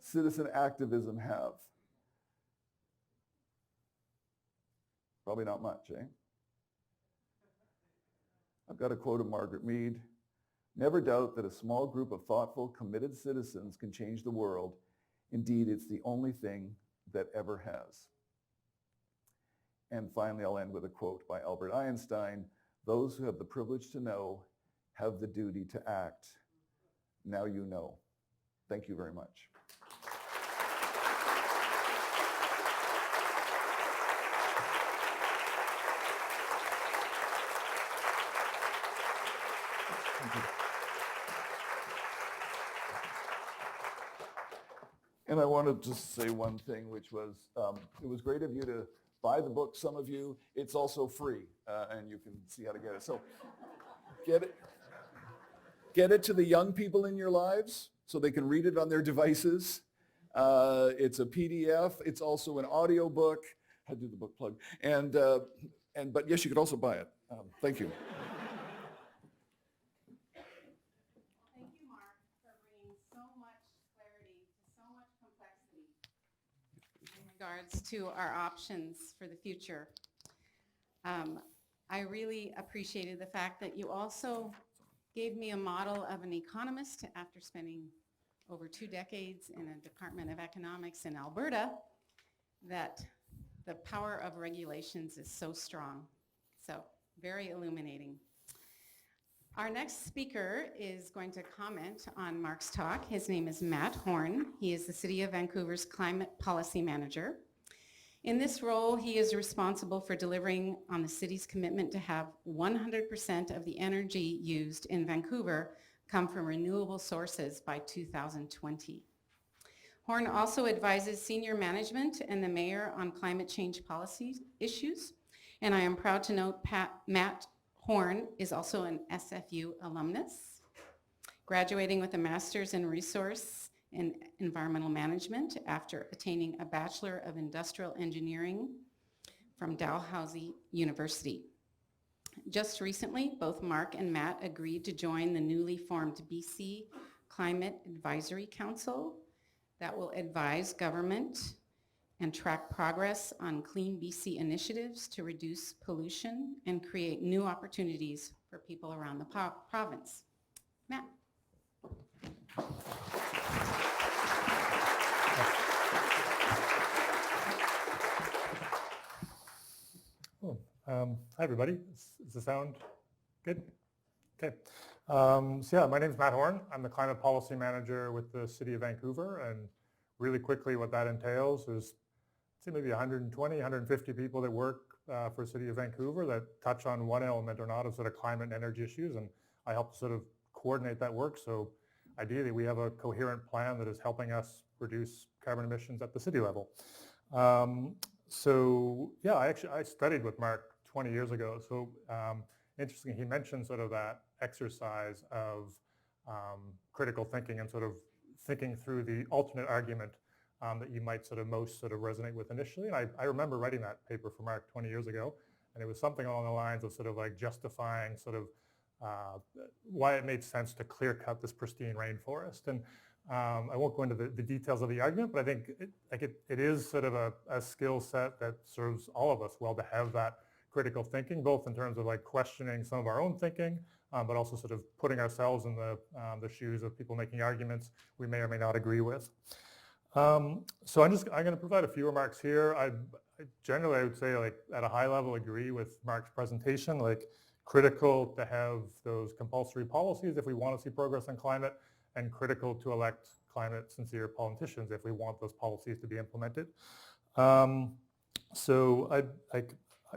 citizen activism have? Probably not much, eh? I've got a quote of Margaret Mead. Never doubt that a small group of thoughtful, committed citizens can change the world. Indeed, it's the only thing that ever has. And finally, I'll end with a quote by Albert Einstein. Those who have the privilege to know have the duty to act. Now you know. Thank you very much. And I wanted to say one thing, which was, it was great of you to buy the book, some of you. It's also free, and you can see how to get it. So get it to the young people in your lives so they can read it on their devices. It's a PDF. It's also an audio book. I do the book plug. But yes, you could also buy it. Thank you. Thank you, Mark, for bringing so much clarity to so much complexity in regards to our options for the future. I really appreciated the fact that you also gave me a model of an economist after spending over 2 decades in a Department of Economics in Alberta, that the power of regulations is so strong. So very illuminating. Our next speaker is going to comment on Mark's talk. His name is Matt Horn. He is the City of Vancouver's Climate Policy Manager. In this role, he is responsible for delivering on the city's commitment to have 100% of the energy used in Vancouver come from renewable sources by 2020. Horn also advises senior management and the mayor on climate change policy issues. And I am proud to note Matt Horn is also an SFU alumnus, graduating with a master's in resource and environmental management after attaining a Bachelor of Industrial Engineering from Dalhousie University. Just recently, both Mark and Matt agreed to join the newly formed BC Climate Advisory Council that will advise government and track progress on Clean BC initiatives to reduce pollution and create new opportunities for people around the province. Matt. Hi everybody. Is the sound good? Okay. So yeah, my name is Matt Horn. I'm the Climate Policy Manager with the City of Vancouver, and really quickly what that entails is, say maybe 120, 150 people that work for the City of Vancouver that touch on one element or not of sort of climate and energy issues, and I help sort of coordinate that work. So ideally we have a coherent plan that is helping us reduce carbon emissions at the city level. So yeah, I studied with Mark 20 years ago. So interesting, he mentioned sort of that exercise of critical thinking and sort of thinking through the alternate argument that you might sort of most sort of resonate with initially. And I remember writing that paper for Mark 20 years ago, and it was something along the lines of sort of like justifying sort of why it made sense to clear cut this pristine rainforest. And I won't go into the details of the argument, but I think it is sort of a skill set that serves all of us well to have that critical thinking, both in terms of like questioning some of our own thinking, but also sort of putting ourselves in the shoes of people making arguments we may or may not agree with. So I'm going to provide a few remarks here. I generally would say, like, at a high level, agree with Mark's presentation. Like, critical to have those compulsory policies if we want to see progress on climate, and critical to elect climate sincere politicians if we want those policies to be implemented. So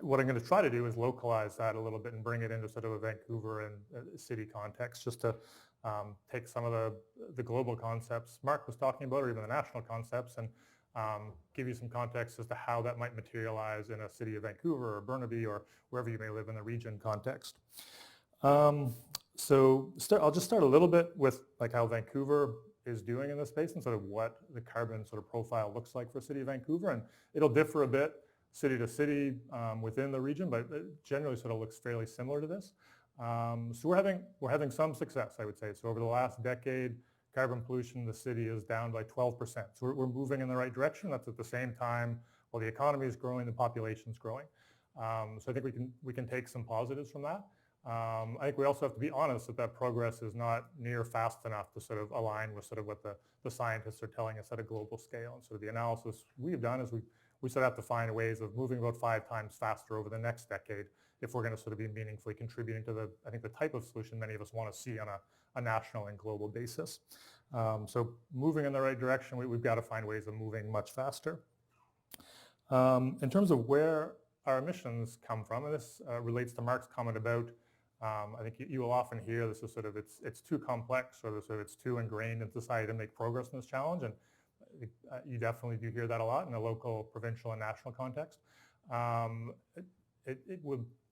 what I'm going to try to do is localize that a little bit and bring it into sort of a Vancouver and city context, just to take some of the global concepts Mark was talking about, or even the national concepts, and give you some context as to how that might materialize in a city of Vancouver or Burnaby or wherever you may live in the region context. I'll just start a little bit with like how Vancouver is doing in this space and sort of what the carbon sort of profile looks like for the city of Vancouver. And it'll differ a bit city to city within the region, but it generally sort of looks fairly similar to this. So we're having some success, I would say. So over the last decade, carbon pollution in the city is down by 12%. So we're moving in the right direction. That's at the same time while the economy is growing, the population is growing. So I think we can take some positives from that. I think we also have to be honest that progress is not near fast enough to sort of align with sort of what the scientists are telling us at a global scale. And sort of the analysis we've done is we sort of have to find ways of moving about 5 times faster over the next decade if we're going to sort of be meaningfully contributing to the type of solution many of us want to see on a national and global basis. So moving in the right direction, we've got to find ways of moving much faster. In terms of where our emissions come from, and this relates to Mark's comment about I think you will often hear this is sort of it's too complex or sort of it's too ingrained in society to make progress in this challenge, and you definitely do hear that a lot in the local, provincial, and national context.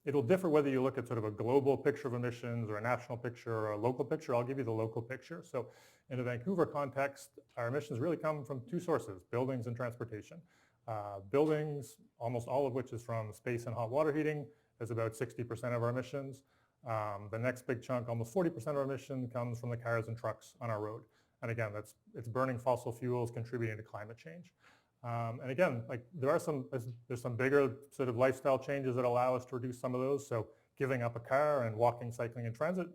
It'll differ whether you look at sort of a global picture of emissions or a national picture or a local picture. I'll give you the local picture. So in the Vancouver context, our emissions really come from 2 sources, buildings and transportation. Buildings, almost all of which is from space and hot water heating, is about 60% of our emissions. The next big chunk, almost 40% of our emission, comes from the cars and trucks on our road. And again, it's burning fossil fuels contributing to climate change. And again, like there's some bigger sort of lifestyle changes that allow us to reduce some of those. So giving up a car and walking, cycling, and transit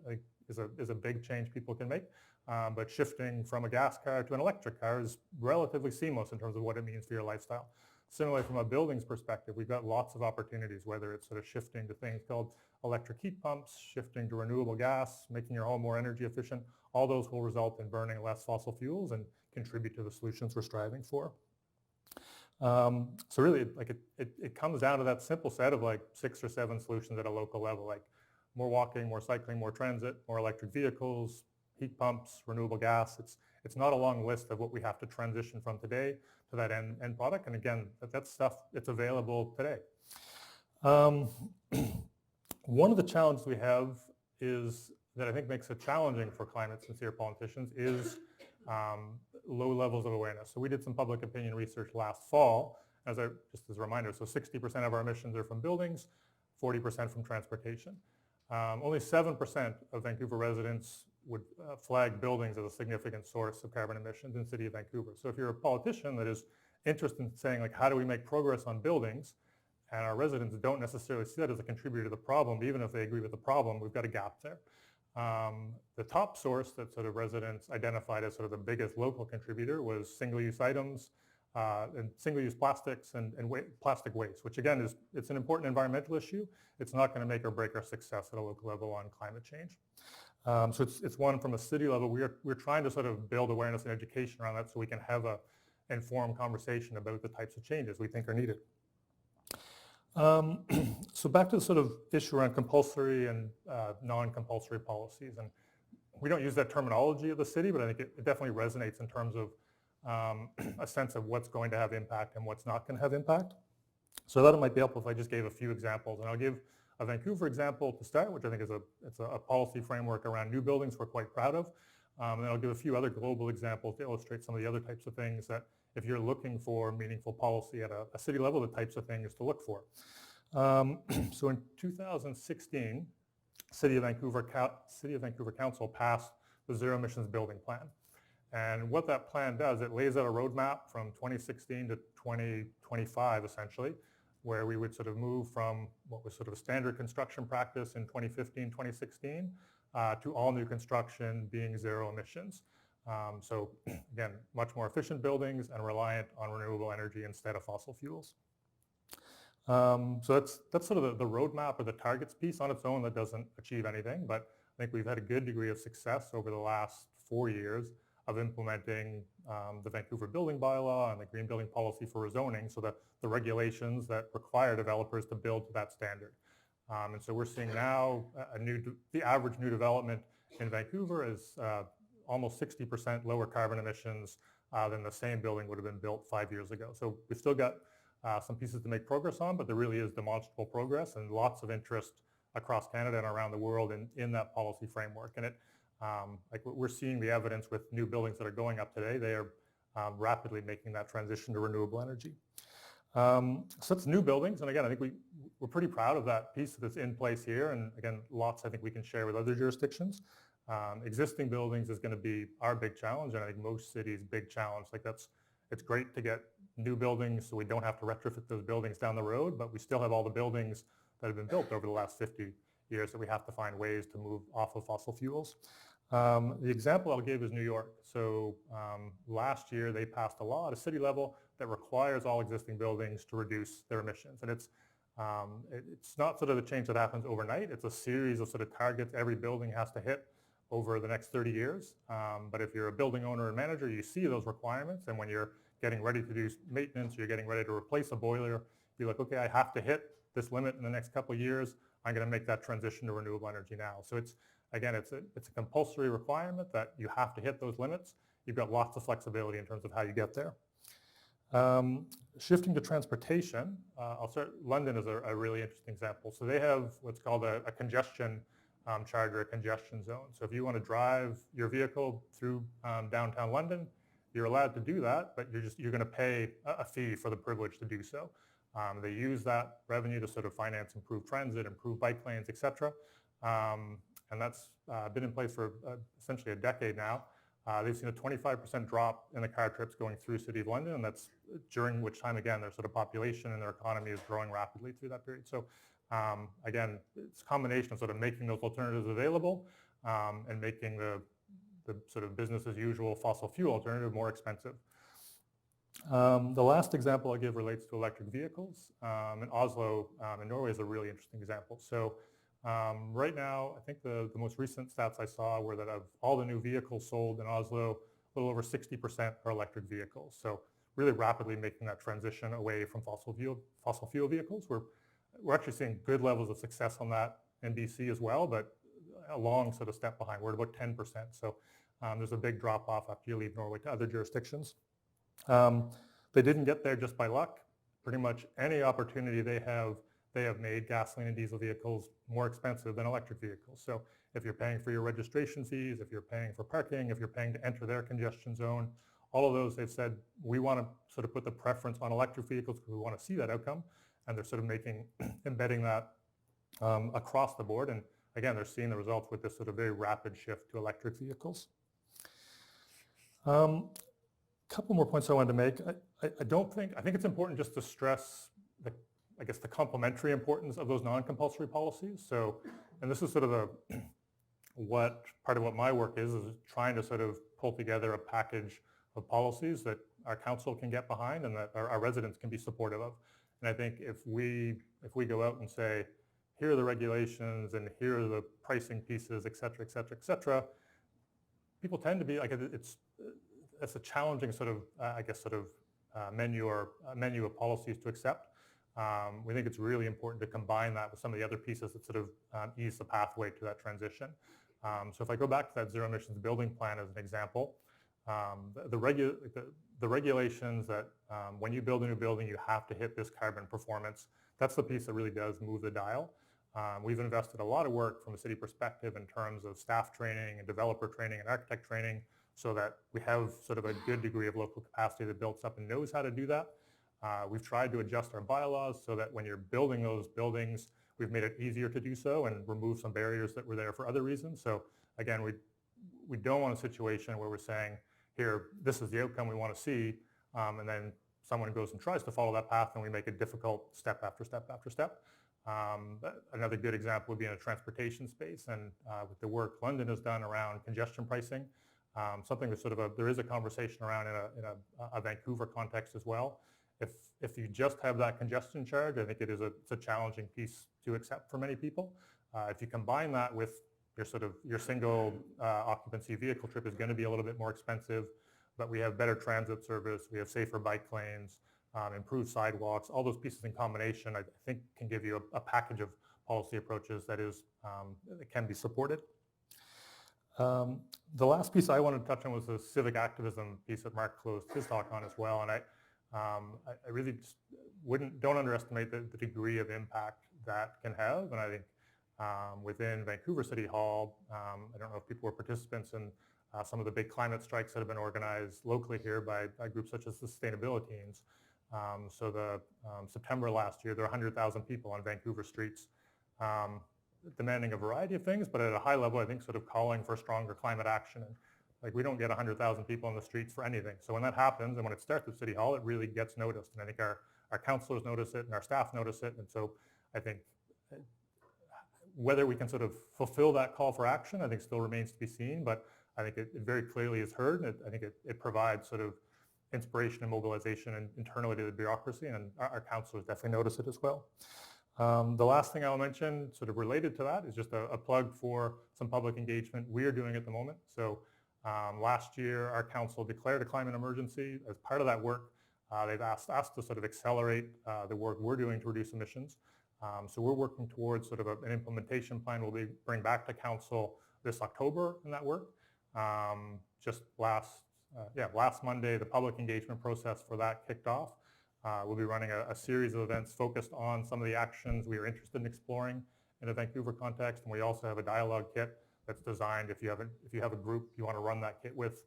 is a big change people can make. But shifting from a gas car to an electric car is relatively seamless in terms of what it means for your lifestyle. Similarly, from a buildings perspective, we've got lots of opportunities, whether it's sort of shifting to things called electric heat pumps, shifting to renewable gas, making your home more energy efficient. All those will result in burning less fossil fuels and contribute to the solutions we're striving for. So really, like it comes down to that simple set of like 6 or 7 solutions at a local level, like more walking, more cycling, more transit, more electric vehicles, heat pumps, renewable gas. It's not a long list of what we have to transition from today to that end product. And again, that's stuff that's available today. One of the challenges we have is that I think makes it challenging for climate-sincere politicians is low levels of awareness. So we did some public opinion research last fall, just as a reminder. So 60% of our emissions are from buildings, 40% from transportation. Only 7% of Vancouver residents would flag buildings as a significant source of carbon emissions in the city of Vancouver. So if you're a politician that is interested in saying, like, how do we make progress on buildings, and our residents don't necessarily see that as a contributor to the problem, even if they agree with the problem, we've got a gap there. The top source that sort of residents identified as sort of the biggest local contributor was single-use items and single-use plastics and plastic waste, which again it's an important environmental issue. It's not going to make or break our success at a local level on climate change. So it's one from a city level. We're trying to sort of build awareness and education around that so we can have a informed conversation about the types of changes we think are needed. So back to the sort of issue around compulsory and non-compulsory policies. And we don't use that terminology of the city, but I think it definitely resonates in terms of a sense of what's going to have impact and what's not going to have impact. So I thought it might be helpful if I just gave a few examples. And I'll give a Vancouver example to start, which I think is a policy framework around new buildings we're quite proud of. And then I'll give a few other global examples to illustrate some of the other types of things that if you're looking for meaningful policy at a city level, the types of things to look for. So in 2016, City of Vancouver Council passed the Zero Emissions Building Plan. And what that plan does, it lays out a roadmap from 2016 to 2025, essentially, where we would sort of move from what was sort of a standard construction practice in 2015, 2016, to all new construction being zero emissions. So again, much more efficient buildings and reliant on renewable energy instead of fossil fuels. So that's sort of the roadmap or the targets piece. On its own, that doesn't achieve anything, but I think we've had a good degree of success over the last 4 years of implementing the Vancouver building bylaw and the green building policy for rezoning, so that the regulations that require developers to build to that standard. And so we're seeing now the average new development in Vancouver is almost 60% lower carbon emissions than the same building would have been built 5 years ago. So we've still got some pieces to make progress on, but there really is demonstrable progress and lots of interest across Canada and around the world in that policy framework. And like we're seeing the evidence with new buildings that are going up today. They are rapidly making that transition to renewable energy. So it's new buildings, and again, I think we're pretty proud of that piece that's in place here, and again, lots I think we can share with other jurisdictions. Existing buildings is going to be our big challenge, and I think most cities' big challenge. Like it's great to get new buildings so we don't have to retrofit those buildings down the road, but we still have all the buildings that have been built over the last 50 years that we have to find ways to move off of fossil fuels. The example I'll give is New York. So last year they passed a law at a city level that requires all existing buildings to reduce their emissions. And it's not sort of a change that happens overnight. It's a series of sort of targets every building has to hit over the next 30 years. But if you're a building owner and manager, you see those requirements. And when you're getting ready to do maintenance, you're getting ready to replace a boiler, you're like, okay, I have to hit this limit in the next couple of years. I'm going to make that transition to renewable energy now. So it's a compulsory requirement that you have to hit those limits. You've got lots of flexibility in terms of how you get there. Shifting to transportation, London is a really interesting example. So they have what's called a congestion charge or a congestion zone. So if you want to drive your vehicle through downtown London, you're allowed to do that, but you're going to pay a fee for the privilege to do so. They use that revenue to sort of finance improved transit, improved bike lanes, et cetera. And that's been in place for essentially a decade now. They've seen a 25% drop in the car trips going through the City of London, and that's during which time, again, their sort of population and their economy is growing rapidly through that period. So again, it's a combination of sort of making those alternatives available and making the sort of business as usual fossil fuel alternative more expensive. The last example I'll give relates to electric vehicles. In Oslo, in Norway is a really interesting example. So right now, I think the most recent stats I saw were that of all the new vehicles sold in Oslo, a little over 60% are electric vehicles. So really rapidly making that transition away from fossil fuel vehicles. We're actually seeing good levels of success on that in BC as well, but a long sort of step behind. We're at about 10%. So there's a big drop off after you leave Norway to other jurisdictions. They didn't get there just by luck. Pretty much any opportunity they have made gasoline and diesel vehicles more expensive than electric vehicles. So if you're paying for your registration fees, if you're paying for parking, if you're paying to enter their congestion zone, all of those, they've said, we want to sort of put the preference on electric vehicles because we want to see that outcome. And they're sort of embedding that across the board. And again, they're seeing the results with this sort of very rapid shift to electric vehicles. Couple more points I wanted to make. I think it's important just to stress the complementary importance of those non-compulsory policies. So, and this is sort of part of what my work is trying to sort of pull together a package of policies that our council can get behind and that our residents can be supportive of. And I think if we go out and say, here are the regulations and here are the pricing pieces, et cetera, et cetera, et cetera, people tend to be like, it's a challenging sort of menu of policies to accept. We think it's really important to combine that with some of the other pieces that sort of ease the pathway to that transition. So if I go back to that zero emissions building plan as an example, the regulations that when you build a new building, you have to hit this carbon performance. That's the piece that really does move the dial. We've invested a lot of work from a city perspective in terms of staff training and developer training and architect training so that we have sort of a good degree of local capacity that builds up and knows how to do that. We've tried to adjust our bylaws so that when you're building those buildings, we've made it easier to do so and remove some barriers that were there for other reasons. So again, we don't want a situation where we're saying, here, this is the outcome we want to see, and then someone goes and tries to follow that path and we make it difficult step after step after step. Another good example would be in a transportation space and with the work London has done around congestion pricing, something that sort of there is a conversation around in a Vancouver context as well. If you just have that congestion charge, I think it's a challenging piece to accept for many people. If you combine that with your single occupancy vehicle trip is going to be a little bit more expensive, but we have better transit service, we have safer bike lanes, improved sidewalks, all those pieces in combination, I think can give you a package of policy approaches that can be supported. The last piece I wanted to touch on was the civic activism piece that Mark closed his talk on as well. And I really just don't underestimate the degree of impact that can have. And I think within Vancouver City Hall, I don't know if people were participants in some of the big climate strikes that have been organized locally here by groups such as the Sustainability Teams. So September last year, there were 100,000 people on Vancouver streets demanding a variety of things, but at a high level, I think sort of calling for stronger climate action. And like we don't get 100,000 people on the streets for anything. So when that happens and when it starts at City Hall, it really gets noticed. And I think our councillors notice it and our staff notice it. And so I think whether we can sort of fulfill that call for action, I think still remains to be seen. But I think it very clearly is heard. And I think it provides sort of inspiration and mobilization and internally to the bureaucracy. And our councillors definitely notice it as well. The last thing I'll mention, sort of related to that, is just a plug for some public engagement we are doing at the moment. So last year, our council declared a climate emergency. As part of that work, they've asked us to sort of accelerate the work we're doing to reduce emissions. So we're working towards sort of an implementation plan we'll bring back to council this October in that work. Just last Monday, the public engagement process for that kicked off. We'll be running a series of events focused on some of the actions we are interested in exploring in a Vancouver context. And we also have a dialogue kit that's designed if you have a group you want to run that kit with,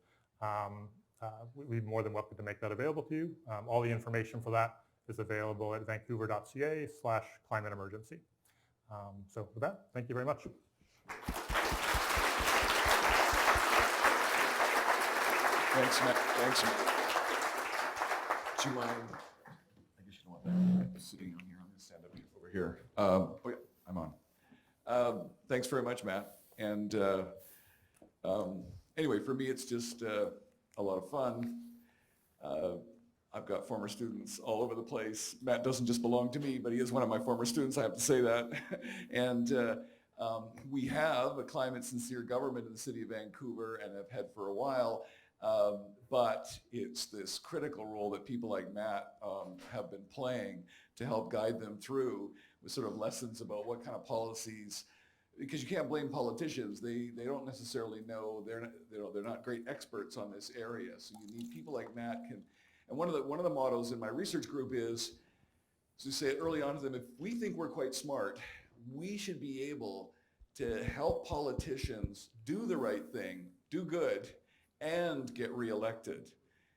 we'd be more than welcome to make that available to you. All the information for that is available at vancouver.ca/climate emergency. So with that, thank you very much. Thanks, Matt. Thanks, Matt. Do you mind? I guess you don't want that sitting on here. I'm going to stand up over here. Oh yeah, I'm on. Thanks very much, Matt. And anyway, for me, it's just a lot of fun. I've got former students all over the place. Matt doesn't just belong to me, but he is one of my former students, I have to say that. And we have a climate sincere government in the city of Vancouver and have had for a while. But it's this critical role that people like Matt have been playing to help guide them through with sort of lessons about what kind of policies, because you can't blame politicians. They don't necessarily know, they're not great experts on this area. So you need people like Matt and one of the mottos in my research group is to say early on to them, if we think we're quite smart, we should be able to help politicians do the right thing, do good, and get reelected.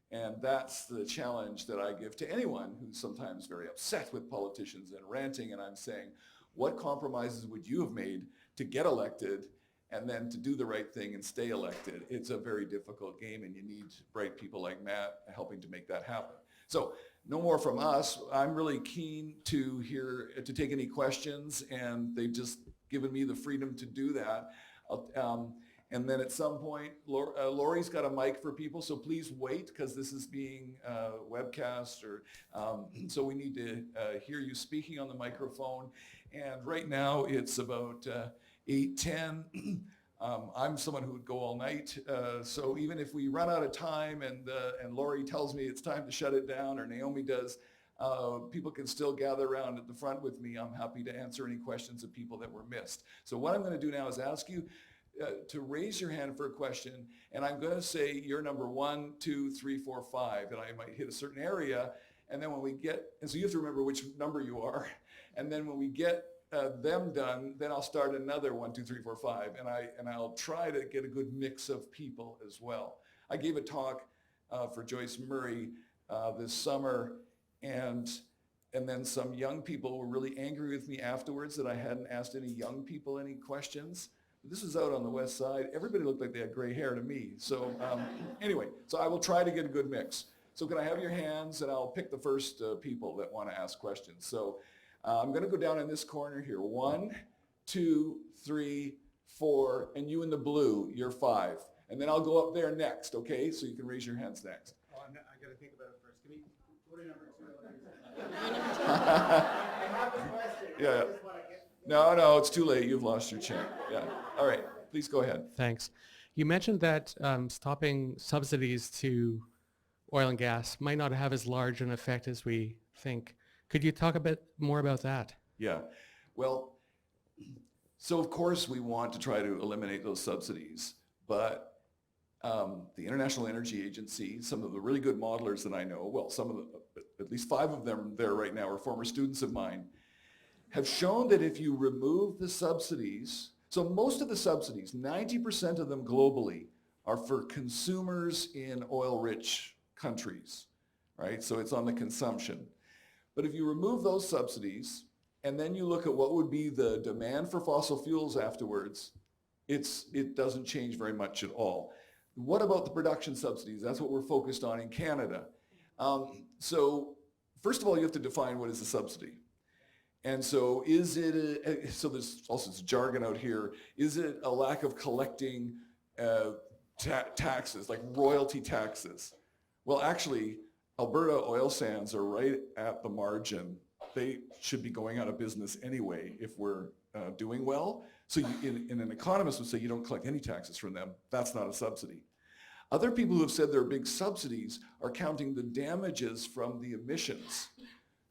And that's the challenge that I give to anyone who's sometimes very upset with politicians and ranting. And I'm saying, what compromises would you have made to get elected and then to do the right thing and stay elected? It's a very difficult game, and you need bright people like Matt helping to make that happen. So no more from us. I'm really keen to take any questions, and they've just given me the freedom to do that. And then at some point, Lori's got a mic for people, so please wait, because this is being webcast, so we need to hear you speaking on the microphone. And right now it's about 8:10. I'm someone who would go all night, so even if we run out of time and Lori tells me it's time to shut it down, or Naomi does, people can still gather around at the front with me. I'm happy to answer any questions of people that were missed. So what I'm going to do now is ask you to raise your hand for a question, and I'm going to say your number 1, 2, 3, 4, 5, and I might hit a certain area, and then when we get, and so you have to remember which number you are, and then when we get them done, then I'll start another 1, 2, 3, 4, 5, and I'll try to get a good mix of people as well. I gave a talk for Joyce Murray this summer, and then some young people were really angry with me afterwards that I hadn't asked any young people any questions. This was out on the west side. Everybody looked like they had gray hair to me. So anyway, so I will try to get a good mix. So can I have your hands, and I'll pick the first people that want to ask questions. So I'm going to go down in this corner here. 1, 2, 3, 4, and you in the blue, you're 5. And then I'll go up there next, okay? So you can raise your hands next. Oh, I got to think about it first. Give me, what are number 2? I have a question. Yeah. I just want to get... No, it's too late. You've lost your chance. Yeah. All right. Please go ahead. Thanks. You mentioned that stopping subsidies to oil and gas might not have as large an effect as we think. Could you talk a bit more about that? Yeah. Well, so of course we want to try to eliminate those subsidies, but the International Energy Agency, some of the really good modelers that I know, well, some of the, at least 5 of them there right now are former students of mine, have shown that if you remove the subsidies, so most of the subsidies, 90% of them globally, are for consumers in oil-rich countries, right? So it's on the consumption. But if you remove those subsidies, and then you look at what would be the demand for fossil fuels afterwards, it doesn't change very much at all. What about the production subsidies? That's what we're focused on in Canada. So first of all, you have to define what is a subsidy. And so is it, so there's also this jargon out here, is it a lack of collecting taxes, like royalty taxes? Well, actually, Alberta oil sands are right at the margin. They should be going out of business anyway if we're doing well. So an economist would say you don't collect any taxes from them. That's not a subsidy. Other people who have said they're big subsidies are counting the damages from the emissions.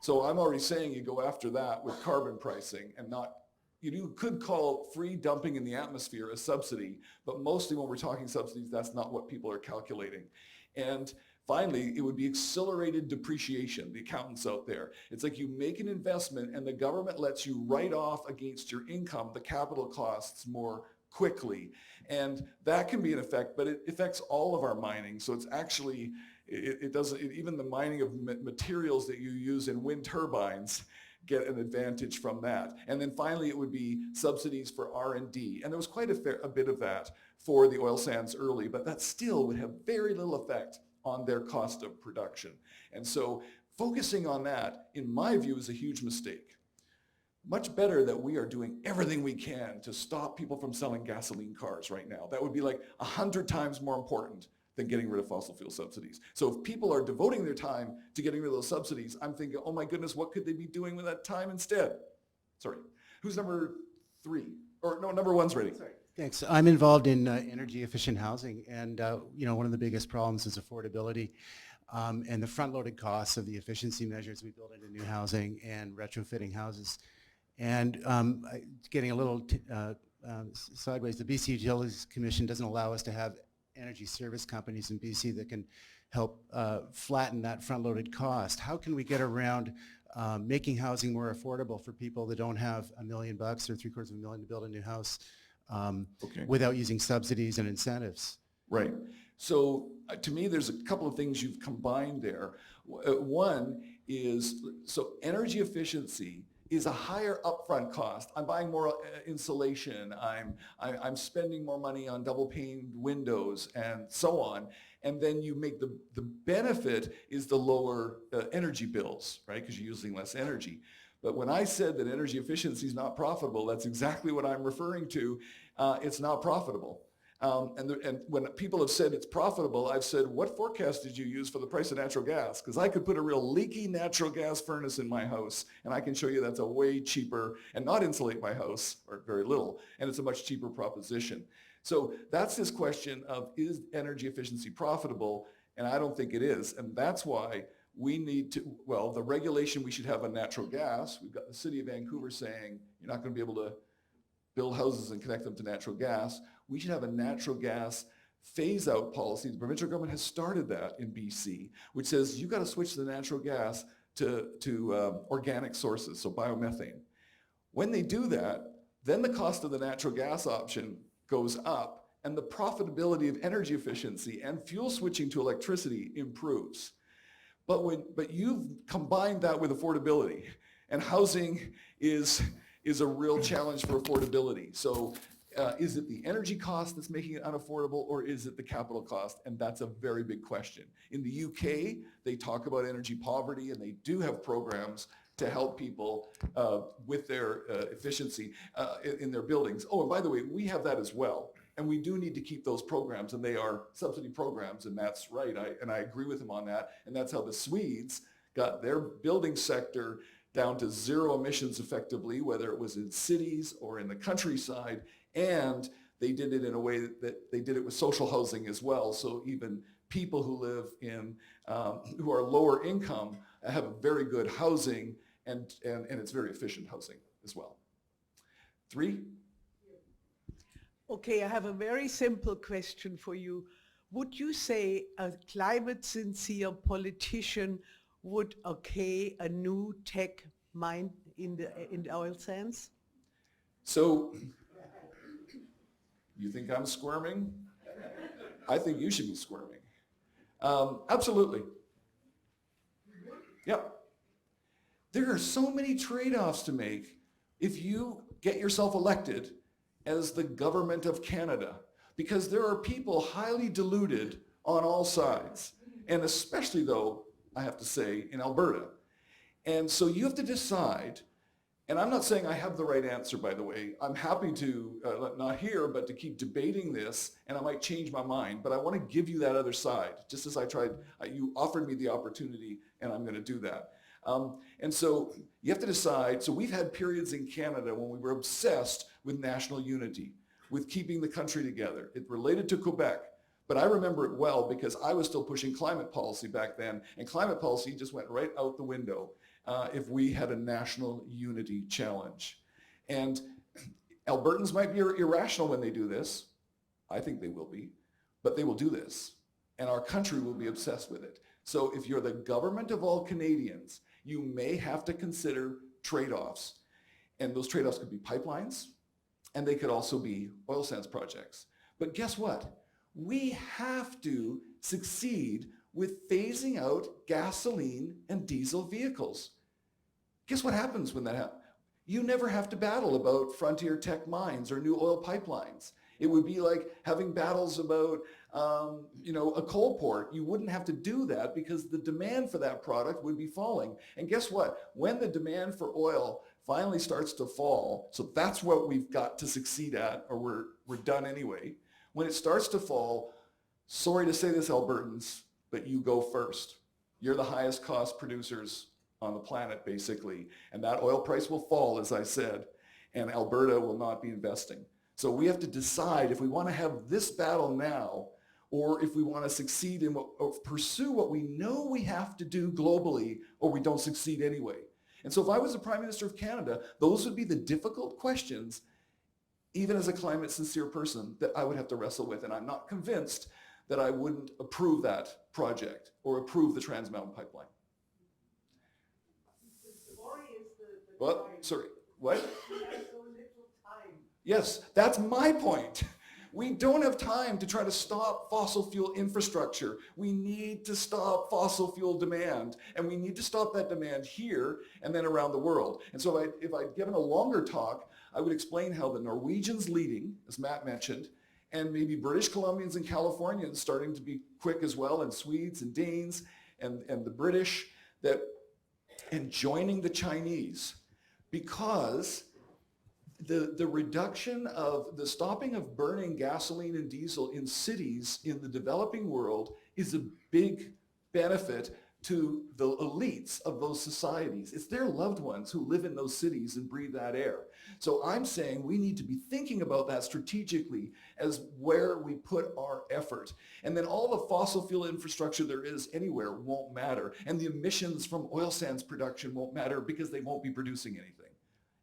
So I'm already saying you go after that with carbon pricing and not, you could call free dumping in the atmosphere a subsidy, but mostly when we're talking subsidies, that's not what people are calculating. And finally, it would be accelerated depreciation, the accountants out there. It's like you make an investment and the government lets you write off against your income the capital costs more quickly. And that can be an effect, but it affects all of our mining. So it's actually, it doesn't, even the mining of materials that you use in wind turbines get an advantage from that. And then finally, it would be subsidies for R&D. And there was quite a bit of that for the oil sands early, but that still would have very little effect on their cost of production. And so focusing on that, in my view, is a huge mistake. Much better that we are doing everything we can to stop people from selling gasoline cars right now. That would be like 100 times more important than getting rid of fossil fuel subsidies. So if people are devoting their time to getting rid of those subsidies, I'm thinking, oh my goodness, what could they be doing with that time instead? Sorry, who's number 3? Or no, number 1's ready. Sorry. Thanks. I'm involved in energy efficient housing, and one of the biggest problems is affordability and the front-loaded costs of the efficiency measures we build into new housing and retrofitting houses. And getting a little sideways, the BC Utilities Commission doesn't allow us to have energy service companies in BC that can help flatten that front-loaded cost. How can we get around making housing more affordable for people that don't have $1 million or $750,000 to build a new house without using subsidies and incentives? Right. So to me, there's a couple of things you've combined there. One is, so energy efficiency is a higher upfront cost. I'm buying more insulation. I'm spending more money on double pane windows and so on. And then you make the benefit is the lower energy bills, right? Because you're using less energy. But when I said that energy efficiency is not profitable, that's exactly what I'm referring to. It's not profitable. And when people have said it's profitable, I've said, what forecast did you use for the price of natural gas? Because I could put a real leaky natural gas furnace in my house, and I can show you that's a way cheaper, and not insulate my house, or very little, and it's a much cheaper proposition. So that's this question of, is energy efficiency profitable? And I don't think it is, and that's why we need to, well, the regulation we should have on natural gas, we've got the city of Vancouver saying, you're not going to be able to build houses and connect them to natural gas. We should have a natural gas phase-out policy. The provincial government has started that in BC, which says you've got to switch the natural gas to organic sources, so biomethane. When they do that, then the cost of the natural gas option goes up, and the profitability of energy efficiency and fuel switching to electricity improves. But you've combined that with affordability, and housing is a real challenge for affordability. So is it the energy cost that's making it unaffordable, or is it the capital cost? And that's a very big question. In the UK, they talk about energy poverty, and they do have programs to help people with their efficiency in their buildings. Oh, and by the way, we have that as well. And we do need to keep those programs, and they are subsidy programs, and that's right. I agree with him on that. And that's how the Swedes got their building sector down to zero emissions effectively, whether it was in cities or in the countryside. And they did it in a way that they did it with social housing as well. So even people who live in, who are lower income have very good housing, and it's very efficient housing as well. 3? Okay, I have a very simple question for you. Would you say a climate sincere politician would okay a new tech mine in the oil sands? So, you think I'm squirming? I think you should be squirming. Absolutely. Yep. There are so many trade-offs to make if you get yourself elected as the government of Canada, because there are people highly deluded on all sides, and especially though, I have to say, in Alberta. And so you have to decide, and I'm not saying I have the right answer, by the way. I'm happy to, not here, but to keep debating this, and I might change my mind, but I want to give you that other side, just as I tried, you offered me the opportunity, and I'm going to do that. And so you have to decide, so we've had periods in Canada when we were obsessed with national unity, with keeping the country together. It related to Quebec, but I remember it well because I was still pushing climate policy back then, and climate policy just went right out the window if we had a national unity challenge. And Albertans might be irrational when they do this. I think they will be, but they will do this, and our country will be obsessed with it. So if you're the government of all Canadians, you may have to consider trade-offs. And those trade-offs could be pipelines, and they could also be oil sands projects. But guess what? We have to succeed with phasing out gasoline and diesel vehicles. Guess what happens when that happens? You never have to battle about frontier tech mines or new oil pipelines. It would be like having battles about a coal port. You wouldn't have to do that because the demand for that product would be falling. And guess what? When the demand for oil finally starts to fall, so that's what we've got to succeed at, or we're done anyway. When it starts to fall, sorry to say this, Albertans, but you go first. You're the highest cost producers on the planet, basically. And that oil price will fall, as I said, and Alberta will not be investing. So we have to decide if we want to have this battle now, or if we want to succeed in or pursue what we know we have to do globally, or we don't succeed anyway. And so if I was the Prime Minister of Canada, those would be the difficult questions, even as a climate sincere person, that I would have to wrestle with. And I'm not convinced that I wouldn't approve that project or approve the Trans Mountain Pipeline. The worry is the What? time. Sorry, what? We have so little time. Yes, that's my point. We don't have time to try to stop fossil fuel infrastructure. We need to stop fossil fuel demand, and we need to stop that demand here and then around the world. And so if I'd given a longer talk, I would explain how the Norwegians leading, as Matt mentioned, and maybe British Columbians and Californians starting to be quick as well, and Swedes and Danes and the British, and joining the Chinese, because the reduction of the stopping of burning gasoline and diesel in cities in the developing world is a big benefit to the elites of those societies. It's their loved ones who live in those cities and breathe that air. So I'm saying we need to be thinking about that strategically as where we put our effort. And then all the fossil fuel infrastructure there is anywhere won't matter. And the emissions from oil sands production won't matter because they won't be producing anything.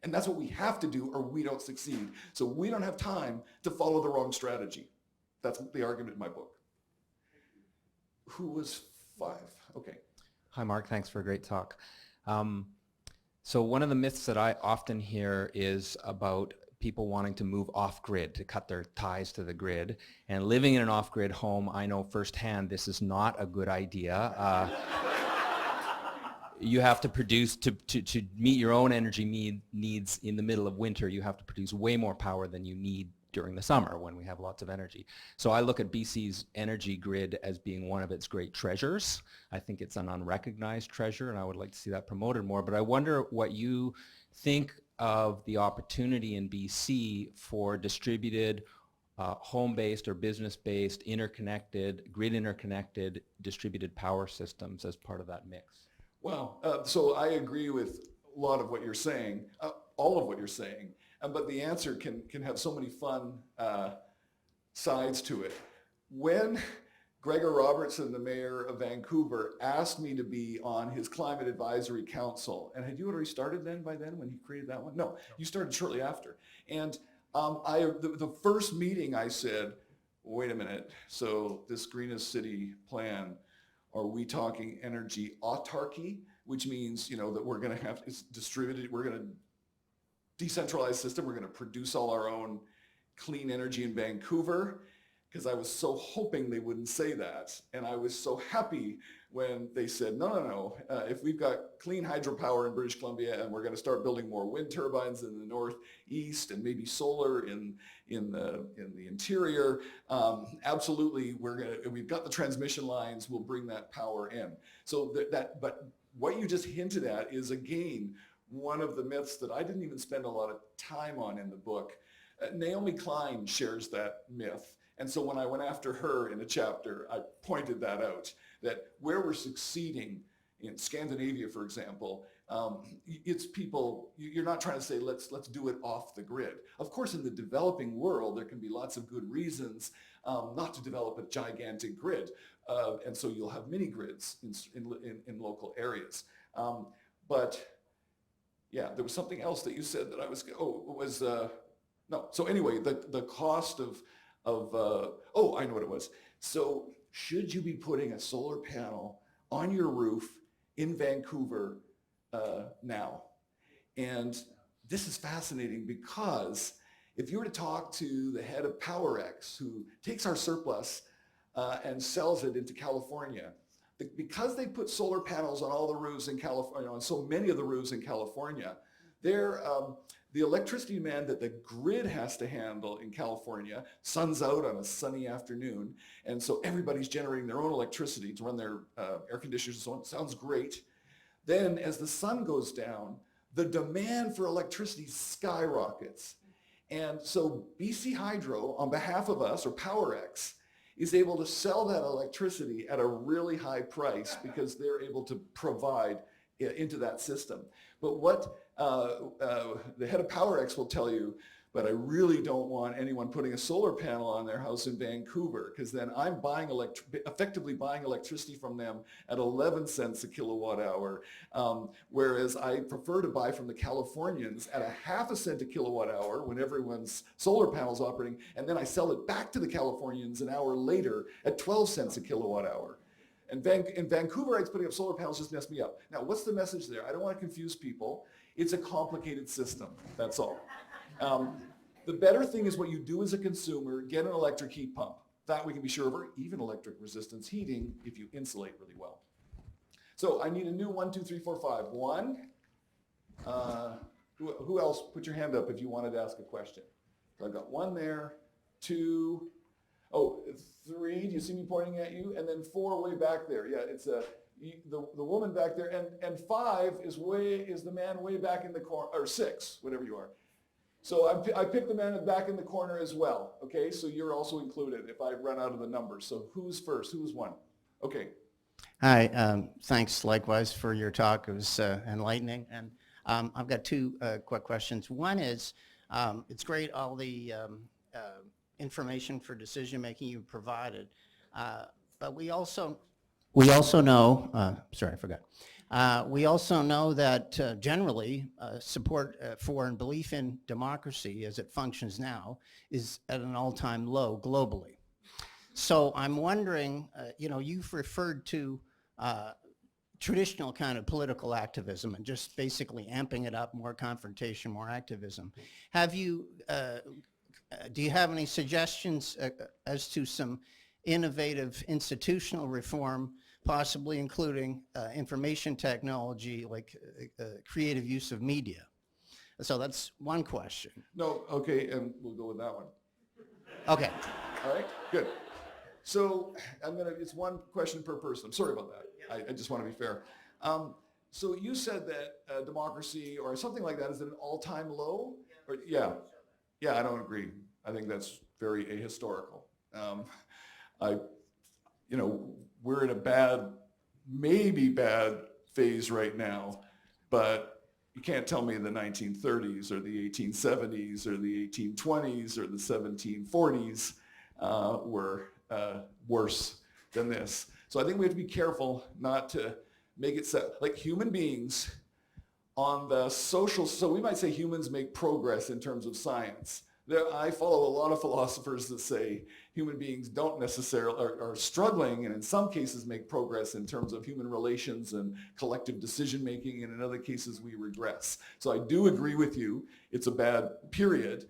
And that's what we have to do or we don't succeed. So we don't have time to follow the wrong strategy. That's the argument in my book. Who was 5? Okay. Hi, Mark. Thanks for a great talk. So one of the myths that I often hear is about people wanting to move off-grid, to cut their ties to the grid. And living in an off-grid home, I know firsthand this is not a good idea. You have to produce, to meet your own energy needs in the middle of winter, you have to produce way more power than you need during the summer when we have lots of energy. So I look at BC's energy grid as being one of its great treasures. I think it's an unrecognized treasure, and I would like to see that promoted more. But I wonder what you think of the opportunity in BC for distributed, home-based or business-based, interconnected, grid-interconnected, distributed power systems as part of that mix. Well, so I agree with a lot of what you're saying, all of what you're saying, but the answer can have so many fun sides to it. When Gregor Robertson, the mayor of Vancouver, asked me to be on his climate advisory council, and had you already started by then when he created that one? No, you started shortly after. And The first meeting I said, wait a minute, so this greenest city plan, are we talking energy autarky, which means, that we're going to have, it's distributed, we're going to decentralize system, we're going to produce all our own clean energy in Vancouver? Because I was so hoping they wouldn't say that. And I was so happy when they said, no. If we've got clean hydropower in British Columbia and we're going to start building more wind turbines in the northeast and maybe solar in the interior, absolutely, we've got the transmission lines, we'll bring that power in. So but what you just hinted at is, again, one of the myths that I didn't even spend a lot of time on in the book. Naomi Klein shares that myth. And so when I went after her in a chapter, I pointed that out, that where we're succeeding in Scandinavia, for example, it's people, you're not trying to say, let's do it off the grid. Of course, in the developing world, there can be lots of good reasons not to develop a gigantic grid. And so you'll have mini grids in local areas. But yeah, there was something else that you said that I was, no. So anyway, the cost of I know what it was. So should you be putting a solar panel on your roof in Vancouver now? And this is fascinating because if you were to talk to the head of PowerX, who takes our surplus and sells it into California, because they put solar panels on all the roofs in California, on so many of the roofs in California, the electricity demand that the grid has to handle in California, sun's out on a sunny afternoon, and so everybody's generating their own electricity to run their air conditioners and so on. Sounds great. Then as the sun goes down, the demand for electricity skyrockets. And so BC Hydro, on behalf of us, or PowerX, is able to sell that electricity at a really high price because they're able to provide into that system. But what the head of PowerX will tell you, but I really don't want anyone putting a solar panel on their house in Vancouver, because then I'm effectively buying electricity from them at 11 cents a kilowatt hour, whereas I prefer to buy from the Californians at a half a cent a kilowatt hour when everyone's solar panel's operating, and then I sell it back to the Californians an hour later at 12 cents a kilowatt hour. And in Vancouverites putting up solar panels just messed me up. Now, what's the message there? I don't want to confuse people. It's a complicated system, that's all. The better thing is what you do as a consumer, get an electric heat pump. That we can be sure of, or even electric resistance heating if you insulate really well. So I need a new 1, 2, 3, 4, 5. 1, who else? Put your hand up if you wanted to ask a question. So I've got 1 there, 2, 3, do you see me pointing at you? And then 4 way back there. Yeah, it's the woman back there, and 5 is the man way back in the corner, or 6, whatever you are. So I picked the man back in the corner as well. Okay, so you're also included if I run out of the numbers. So who's first? Who's 1? Okay. Hi, thanks likewise for your talk. It was enlightening. And I've got 2 quick questions. One is, it's great all the information for decision making you provided, but we also know, sorry, I forgot. We also know that generally support for and belief in democracy as it functions now is at an all-time low globally. So I'm wondering, you've referred to traditional kind of political activism and just basically amping it up, more confrontation, more activism. Do you have any suggestions as to some innovative institutional reform, possibly including information technology, like creative use of media? So that's one question. No, okay, and we'll go with that one. Okay. All right, good. So it's 1 question per person. I'm sorry about that. I just want to be fair. So you said that democracy or something like that is at an all-time low? Yeah, I don't agree. I think that's very ahistorical. We're in a maybe bad phase right now, but you can't tell me the 1930s or the 1870s or the 1820s or the 1740s were worse than this. So I think we have to be careful not to make it like human beings on the social, so we might say humans make progress in terms of science, I follow a lot of philosophers that say human beings don't necessarily, are struggling, and in some cases make progress in terms of human relations and collective decision making, and in other cases we regress. So I do agree with you, it's a bad period.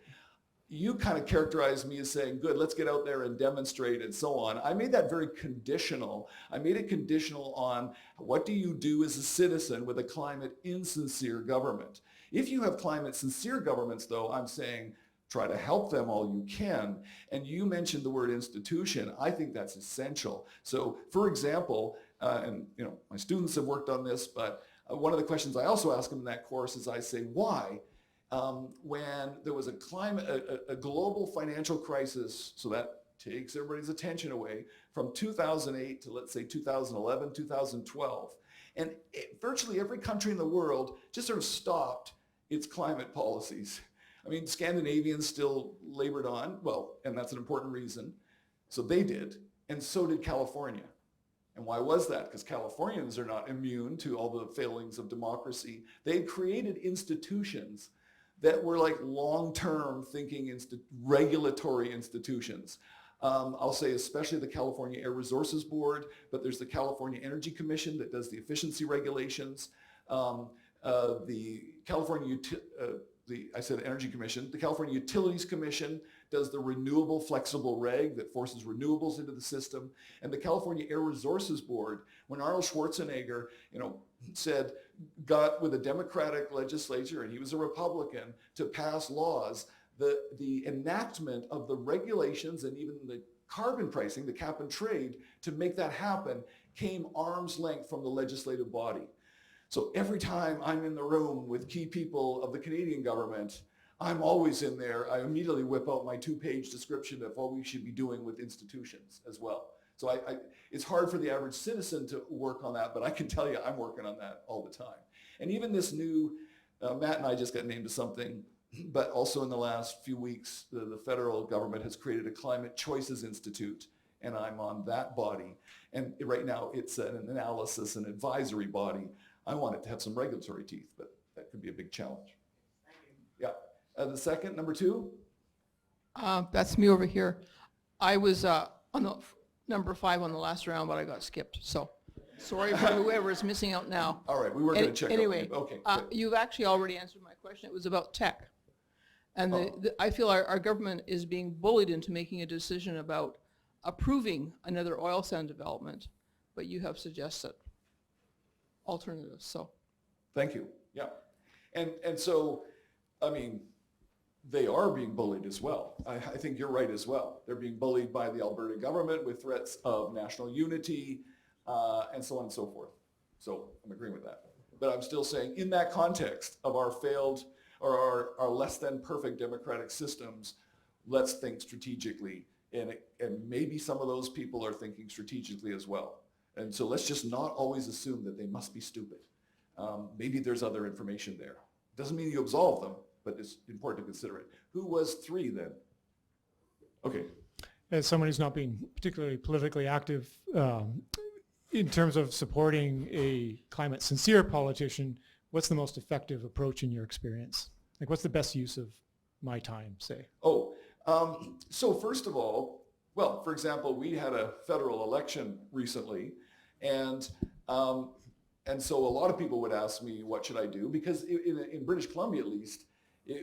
You kind of characterized me as saying, good, let's get out there and demonstrate and so on. I made that very conditional. I made it conditional on what do you do as a citizen with a climate insincere government. If you have climate sincere governments, though, I'm saying try to help them all you can. And you mentioned the word institution. I think that's essential. So for example, and my students have worked on this, but one of the questions I also ask them in that course is I say, why? When there was a global financial crisis, so that takes everybody's attention away, from 2008 to let's say 2011, 2012, and virtually every country in the world just sort of stopped its climate policies. I mean, Scandinavians still labored on, well, and that's an important reason. So they did, and so did California. And why was that? Because Californians are not immune to all the failings of democracy. They had created institutions that were like long-term thinking regulatory institutions. I'll say especially the California Air Resources Board, but there's the California Energy Commission that does the efficiency regulations. The California, I said Energy Commission, the California Utilities Commission does the renewable flexible reg that forces renewables into the system. And the California Air Resources Board, when Arnold Schwarzenegger, got with a Democratic legislature, and he was a Republican, to pass laws, the enactment of the regulations and even the carbon pricing, the cap and trade, to make that happen came arm's length from the legislative body. So every time I'm in the room with key people of the Canadian government, I'm always in there. I immediately whip out my 2-page description of what we should be doing with institutions as well. So it's hard for the average citizen to work on that, but I can tell you I'm working on that all the time. And even this new, Matt and I just got named to something, but also in the last few weeks, the federal government has created a Climate Choices Institute, and I'm on that body. And right now it's an analysis and advisory body. I want it to have some regulatory teeth, but that could be a big challenge. Thank you. Yeah. The second, number 2? That's me over here. I was on the number 5 on the last round, but I got skipped. So sorry for whoever is missing out now. All right, we were going to check anyway, up. Okay. You've actually already answered my question. It was about tech. And I feel our government is being bullied into making a decision about approving another oil sand development, but you have suggested alternatives. So thank you. Yeah. And so, I mean, they are being bullied as well. I think you're right as well. They're being bullied by the Alberta government with threats of national unity and so on and so forth. So I'm agreeing with that. But I'm still saying in that context of our failed or our less than perfect democratic systems, let's think strategically. And maybe some of those people are thinking strategically as well. And so let's just not always assume that they must be stupid. Maybe there's other information there. Doesn't mean you absolve them, but it's important to consider it. Who was 3 then? Okay. As someone who's not being particularly politically active, in terms of supporting a climate sincere politician, what's the most effective approach in your experience? Like, what's the best use of my time, say? So first of all, well, for example, we had a federal election recently, and so a lot of people would ask me, what should I do? Because in British Columbia, at least,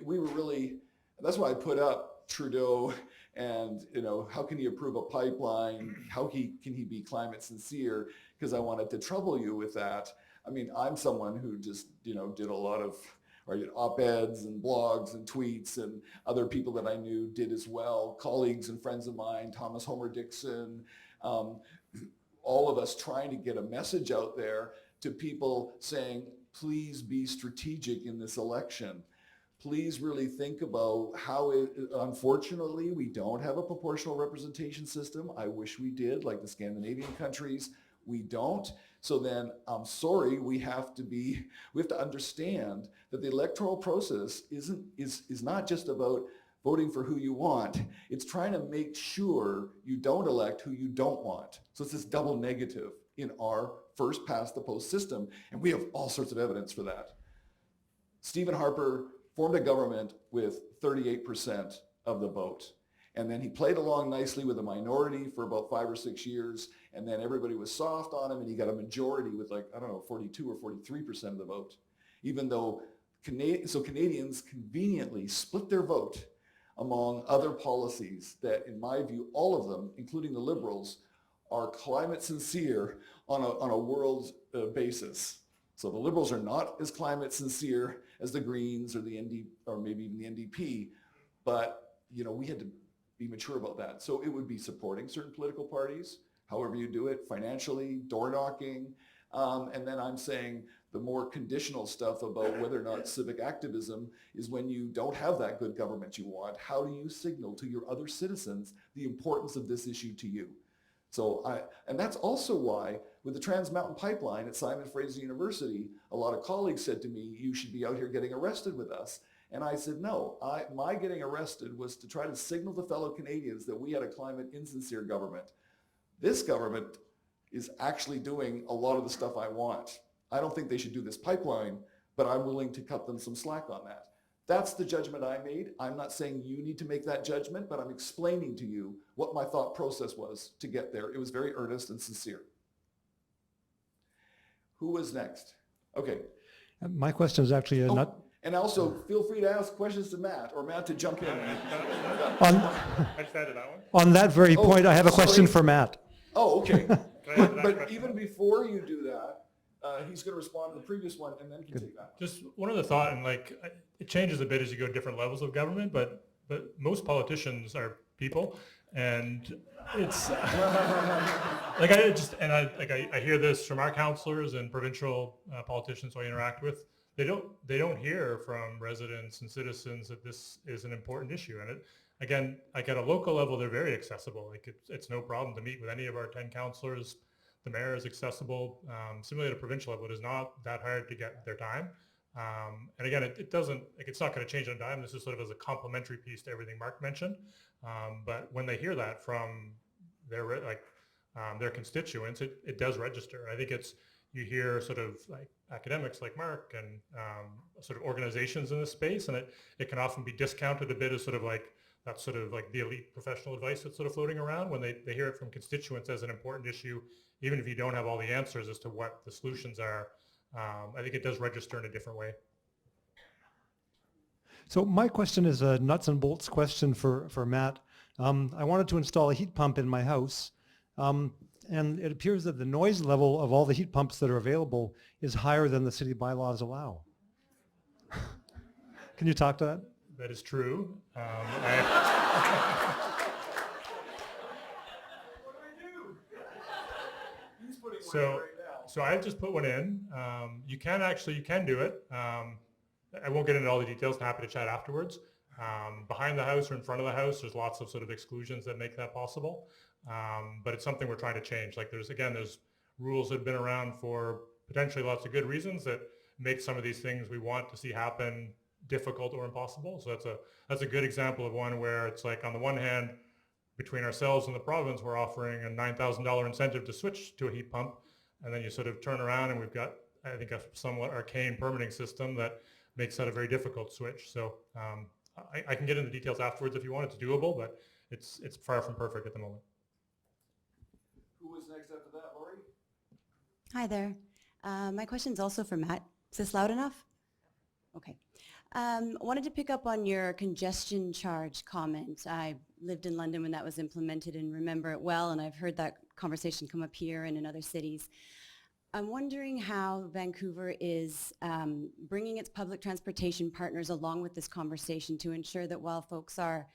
we were really, that's why I put up Trudeau and, how can he approve a pipeline? How can he be climate sincere? Because I wanted to trouble you with that. I mean, I'm someone who just, did a lot of op-eds and blogs and tweets, and other people that I knew did as well, colleagues and friends of mine, Thomas Homer Dixon, all of us trying to get a message out there to people saying, please be strategic in this election. Please really think about how unfortunately, we don't have a proportional representation system. I wish we did, like the Scandinavian countries. We don't. So then I'm sorry, we have to understand that the electoral process is not just about voting for who you want. It's trying to make sure you don't elect who you don't want. So it's this double negative in our first past the post system. And we have all sorts of evidence for that. Stephen Harper formed a government with 38% of the vote. And then he played along nicely with a minority for about 5 or 6 years, and then everybody was soft on him, and he got a majority with 42 or 43% of the vote. Even though Canadians conveniently split their vote among other policies that, in my view, all of them, including the Liberals, are climate sincere on a world basis. So the Liberals are not as climate sincere as the Greens or the or maybe even the NDP, but we had to be mature about that. So it would be supporting certain political parties, however you do it, financially, door knocking, and then I'm saying the more conditional stuff about whether or not civic activism is when you don't have that good government you want. How do you signal to your other citizens the importance of this issue to you? So and that's also why with the Trans Mountain Pipeline at Simon Fraser University, a lot of colleagues said to me, you should be out here getting arrested with us. And I said, no, my getting arrested was to try to signal to fellow Canadians that we had a climate insincere government. This government is actually doing a lot of the stuff I want. I don't think they should do this pipeline, but I'm willing to cut them some slack on that. That's the judgment I made. I'm not saying you need to make that judgment, but I'm explaining to you what my thought process was to get there. It was very earnest and sincere. Who was next? Okay. My question is actually not... And also, feel free to ask questions to Matt, or Matt to jump in. I just added that one. On that very point, I have a question for Matt. Oh, okay. Can I add that But question? even before you do that, he's going to respond to the previous one, and then can take that. Just one other thought, and it changes a bit as you go to different levels of government, but most politicians are people, and it's I hear this from our councillors and provincial politicians who I interact with. They don't hear from residents and citizens that this is an important issue, and again, at a local level, they're very accessible. It's no problem to meet with any of our 10 councillors. The mayor is accessible. Similarly, at a provincial level, it is not that hard to get their time. And again, it doesn't, it's not going to change on a dime. This is sort of as a complementary piece to everything Mark mentioned. But when they hear that from their constituents, it does register. I think you hear sort of academics like Mark and sort of organizations in this space, and it can often be discounted a bit as sort of that's sort of the elite professional advice that's sort of floating around when they hear it from constituents as an important issue, even if you don't have all the answers as to what the solutions are. I think it does register in a different way. So my question is a nuts and bolts question for Matt. I wanted to install a heat pump in my house, and it appears that the noise level of all the heat pumps that are available is higher than the city bylaws allow. Can you talk to that? That is true. So I've just put one in. You can do it. I won't get into all the details. I'm happy to chat afterwards. Behind the house or in front of the house, there's lots of sort of exclusions that make that possible. But it's something we're trying to change. There's rules that have been around for potentially lots of good reasons that make some of these things we want to see happen difficult or impossible. So that's a good example of one where it's on the one hand, between ourselves and the province, we're offering a $9,000 incentive to switch to a heat pump. And then you sort of turn around and we've got, I think, a somewhat arcane permitting system that makes that a very difficult switch. So I can get into the details afterwards if you want. It's doable, but it's far from perfect at the moment. Who was next after that, Lori? Hi there. My question's also for Matt. Is this loud enough? Okay. Wanted to pick up on your congestion charge comment. I lived in London when that was implemented and remember it well, and I've heard that conversation come up here and in other cities. I'm wondering how Vancouver is bringing its public transportation partners along with this conversation to ensure that while folks are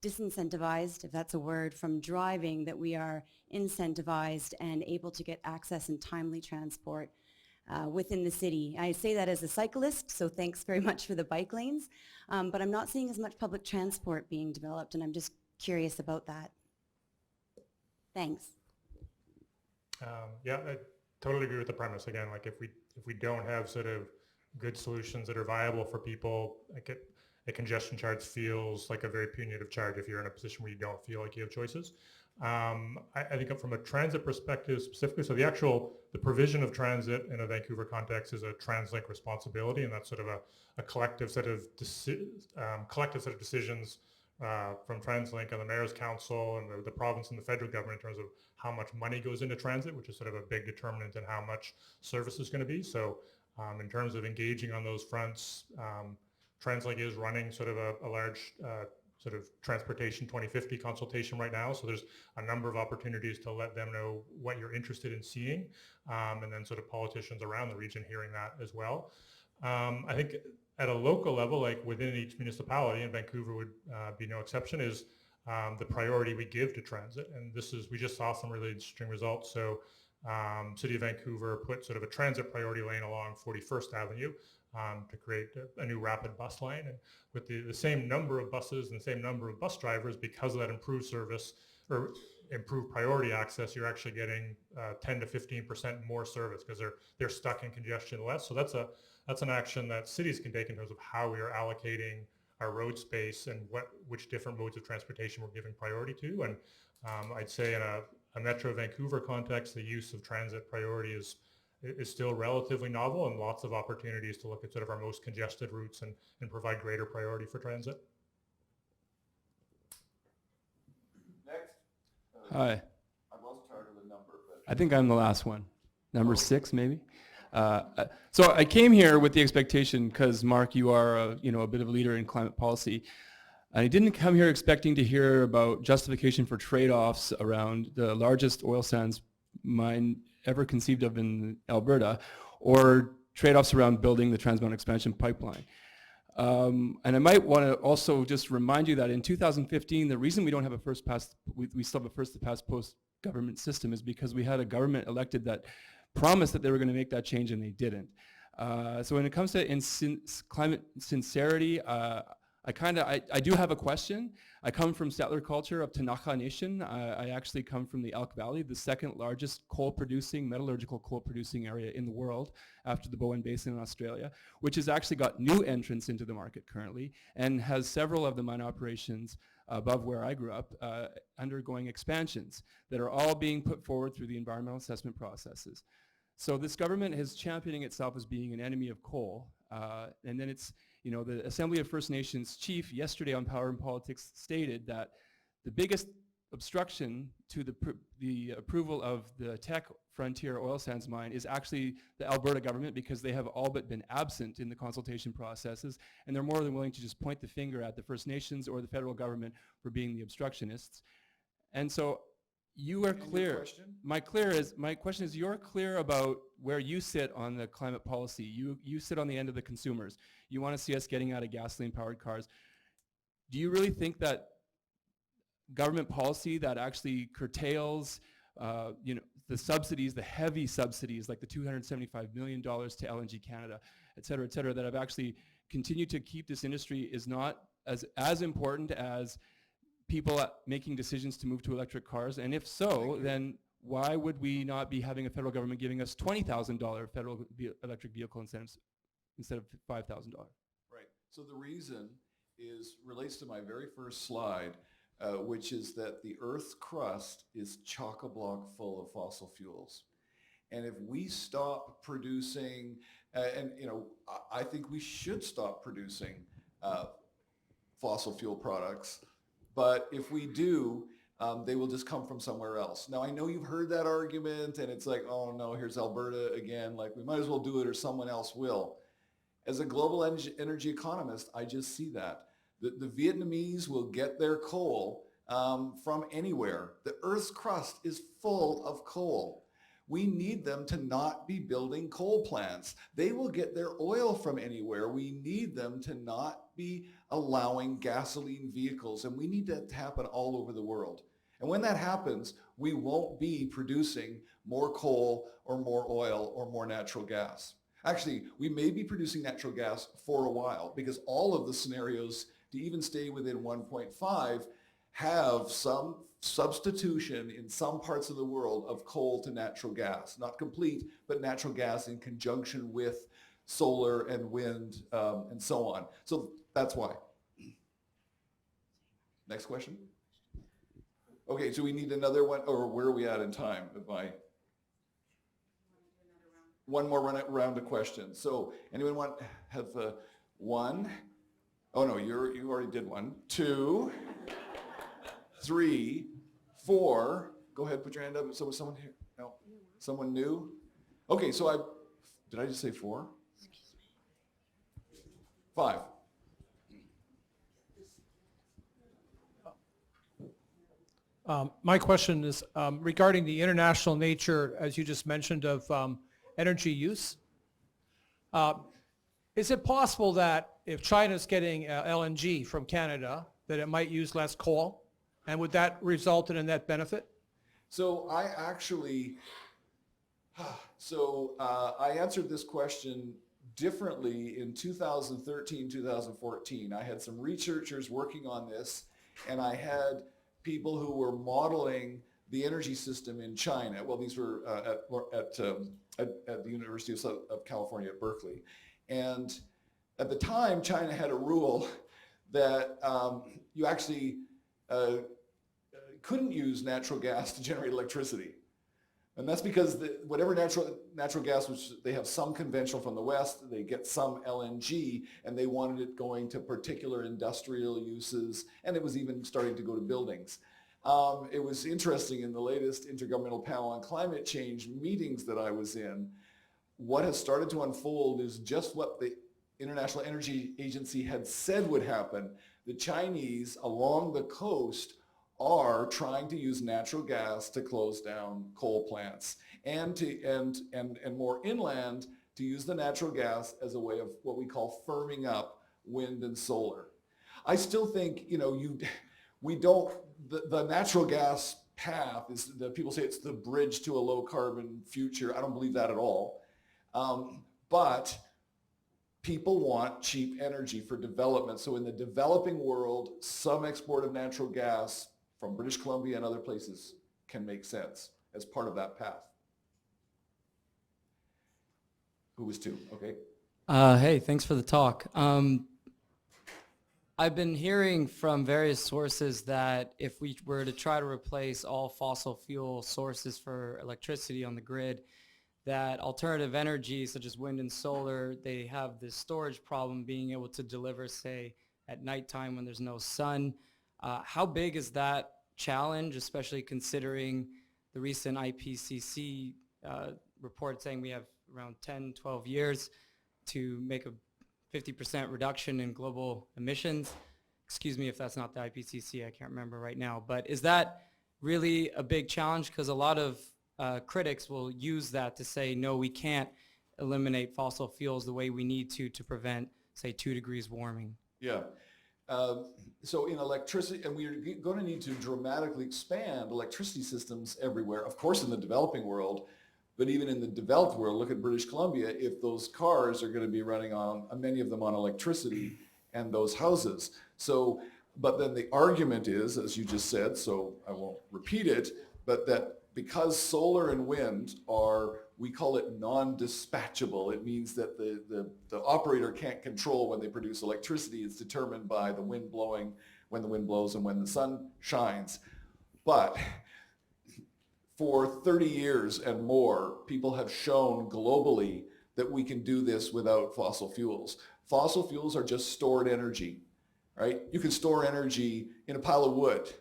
disincentivized, if that's a word, from driving, that we are incentivized and able to get access and timely transport within the city. I say that as a cyclist, so thanks very much for the bike lanes, but I'm not seeing as much public transport being developed, and I'm just curious about that. Thanks. Yeah, I totally agree with the premise. Again, if we don't have sort of good solutions that are viable for people, a congestion charge feels like a very punitive charge if you're in a position where you don't feel like you have choices. I think from a transit perspective specifically, so the provision of transit in a Vancouver context is a TransLink responsibility, and that's sort of a collective set of decisions from TransLink and the Mayor's Council and the province and the federal government in terms of how much money goes into transit, which is sort of a big determinant in how much service is going to be. So in terms of engaging on those fronts, TransLink is running sort of a large sort of transportation 2050 consultation right now. So there's a number of opportunities to let them know what you're interested in seeing, and then sort of politicians around the region hearing that as well. I think at a local level, like within each municipality, and Vancouver would be no exception, is the priority we give to transit. And this is, we just saw some really interesting results. So City of Vancouver put sort of a transit priority lane along 41st Avenue to create a new rapid bus line. And with the same number of buses and the same number of bus drivers, because of that improved service or improved priority access, you're actually getting 10 to 15% more service because they're stuck in congestion less. So that's an action that cities can take in terms of how we are allocating our road space and which different modes of transportation we're giving priority to. And I'd say in a Metro Vancouver context, the use of transit priority is still relatively novel, and lots of opportunities to look at sort of our most congested routes and provide greater priority for transit. Next. Hi. I've lost track of the number, but I think I'm the last one. Number 6, maybe. So I came here with the expectation, because Mark, you are a bit of a leader in climate policy. I didn't come here expecting to hear about justification for trade-offs around the largest oil sands mine ever conceived of in Alberta, or trade-offs around building the Trans Mountain Expansion Pipeline. And I might want to also just remind you that in 2015, the reason we don't have a we still have a first-to-pass-post government system is because we had a government elected that promised that they were going to make that change, and they didn't. So when it comes to climate sincerity, I do have a question. I come from settler culture of Tanaka Nation. I actually come from the Elk Valley, the second largest metallurgical coal producing area in the world after the Bowen Basin in Australia, which has actually got new entrants into the market currently and has several of the mine operations above where I grew up undergoing expansions that are all being put forward through the environmental assessment processes. So this government is championing itself as being an enemy of coal, and then it's the Assembly of First Nations chief yesterday on Power and Politics stated that the biggest obstruction to the approval of the Teck Frontier oil sands mine is actually the Alberta government, because they have all but been absent in the consultation processes, and they're more than willing to just point the finger at the First Nations or the federal government for being the obstructionists. And so you are clear. My question is, you're clear about where you sit on the climate policy. You sit on the end of the consumers. You want to see us getting out of gasoline-powered cars. Do you really think that government policy that actually curtails, the subsidies, the heavy subsidies, like the $275 million to LNG Canada, et cetera, that have actually continued to keep this industry is not as important as people making decisions to move to electric cars? And if so, then why would we not be having a federal government giving us $20,000 federal electric vehicle incentives instead of $5,000? right. So the reason relates to my very first slide, which is that the Earth's crust is chock-a-block full of fossil fuels. And if we stop producing, I think we should stop producing fossil fuel products, but if we do, they will just come from somewhere else. Now, I know you've heard that argument, and it's like, oh no, here's Alberta again, like we might as well do it or someone else will. As a global energy economist, I just see that. The Vietnamese will get their coal from anywhere. The Earth's crust is full of coal. We need them to not be building coal plants. They will get their oil from anywhere. We need them to not be allowing gasoline vehicles, and we need that to happen all over the world. And when that happens, we won't be producing more coal or more oil or more natural gas. Actually, we may be producing natural gas for a while, because all of the scenarios to even stay within 1.5 have some substitution in some parts of the world of coal to natural gas. Not complete, but natural gas in conjunction with solar and wind and so on. So that's why. Next question. Okay, so we need another one, or where are we at in time? One more round of questions. So anyone have one? Oh no, you already did one. 2, 3, 4. Go ahead, put your hand up. So was someone here? No, someone new? Okay, so did I just say 4? 5. My question is regarding the international nature, as you just mentioned, of energy use. Is it possible that if China's getting LNG from Canada, that it might use less coal? And would that result in a net benefit? So I answered this question differently in 2013, 2014. I had some researchers working on this, and I had people who were modeling the energy system in China. Well, these were at the University of California at Berkeley. And at the time, China had a rule that you actually couldn't use natural gas to generate electricity. And that's because whatever natural gas, which they have some conventional from the West, they get some LNG, and they wanted it going to particular industrial uses, and it was even starting to go to buildings. It was interesting in the latest Intergovernmental Panel on Climate Change meetings that I was in, what has started to unfold is just what the International Energy Agency had said would happen. The Chinese along the coast are trying to use natural gas to close down coal plants, and more inland to use the natural gas as a way of what we call firming up wind and solar. I still think, the natural gas path is, people say it's the bridge to a low carbon future. I don't believe that at all. But people want cheap energy for development. So in the developing world, some export of natural gas from British Columbia and other places can make sense as part of that path. Who was 2? Okay. Hey, thanks for the talk. I've been hearing from various sources that if we were to try to replace all fossil fuel sources for electricity on the grid, that alternative energy such as wind and solar, they have this storage problem being able to deliver, say, at nighttime when there's no sun. How big is that challenge, especially considering the recent IPCC report saying we have around 10, 12 years to make a 50% reduction in global emissions? Excuse me if that's not the IPCC, I can't remember right now. But is that really a big challenge? Because a lot of critics will use that to say, no, we can't eliminate fossil fuels the way we need to prevent, say, 2 degrees warming. Yeah. So in electricity, and we're going to need to dramatically expand electricity systems everywhere, of course in the developing world, but even in the developed world, look at British Columbia, if those cars are going to be running on, many of them on electricity, and those houses. So, but then the argument is, as you just said, so I won't repeat it, but that because solar and wind are, we call it non-dispatchable. It means that the operator can't control when they produce electricity. It's determined by the wind blowing, when the wind blows and when the sun shines. But for 30 years and more, people have shown globally that we can do this without fossil fuels. Fossil fuels are just stored energy, right? You can store energy in a pile of wood,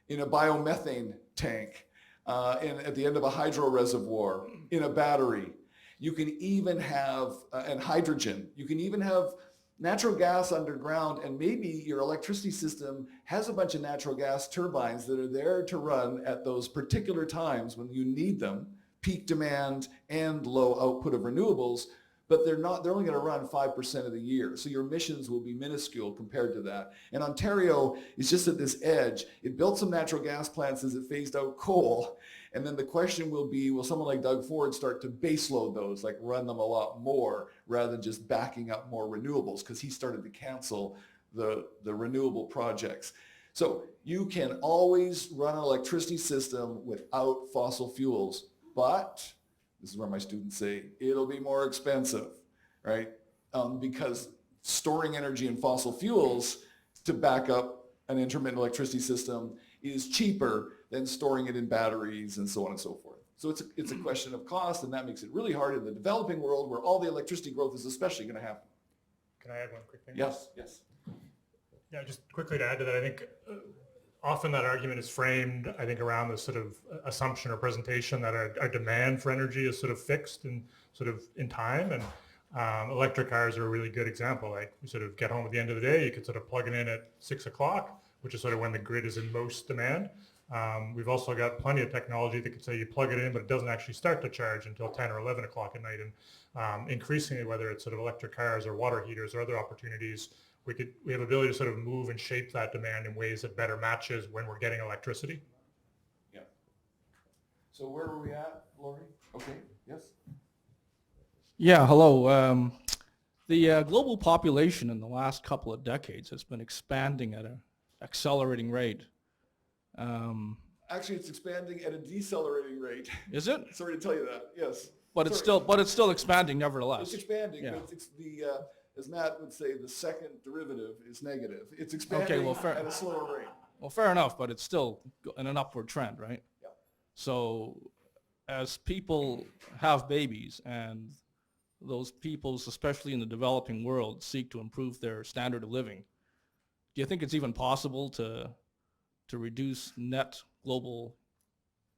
in a biomethane tank, at the end of a hydro reservoir, in a battery. You can even have, and hydrogen, you can even have natural gas underground, and maybe your electricity system has a bunch of natural gas turbines that are there to run at those particular times when you need them, peak demand and low output of renewables, but they're only going to run 5% of the year. So your emissions will be minuscule compared to that. And Ontario is just at this edge. It built some natural gas plants as it phased out coal. And then the question will be, will someone like Doug Ford start to baseload those, like run them a lot more rather than just backing up more renewables? Because he started to cancel the renewable projects. So you can always run an electricity system without fossil fuels, but this is where my students say, it'll be more expensive, right? Because storing energy in fossil fuels to back up an intermittent electricity system is cheaper than storing it in batteries and so on and so forth. So it's a question of cost, and that makes it really hard in the developing world where all the electricity growth is especially going to happen. Can I add one quick thing? Yes, yes. Yeah, just quickly to add to that, I think often that argument is framed, I think, around this sort of assumption or presentation that our demand for energy is sort of fixed and sort of in time. And electric cars are a really good example. Like you sort of get home at the end of the day, you could sort of plug it in at 6 o'clock, which is sort of when the grid is in most demand. We've also got plenty of technology that could say you plug it in, but it doesn't actually start to charge until 10 or 11 o'clock at night. And increasingly, whether it's sort of electric cars or water heaters or other opportunities, we have ability to sort of move and shape that demand in ways that better matches when we're getting electricity. Yeah. So where are we at, Lori? Okay, yes? Yeah, hello. The global population in the last couple of decades has been expanding at an accelerating rate. Actually, it's expanding at a decelerating rate. Is it? Sorry to tell you that, yes. But it's still expanding nevertheless. It's expanding, Yeah. but it's as Matt would say, the second derivative is negative. It's expanding at a slower rate. Well, fair enough, but it's still in an upward trend, right? Yeah. So as people have babies and those peoples, especially in the developing world, seek to improve their standard of living, do you think it's even possible to reduce net global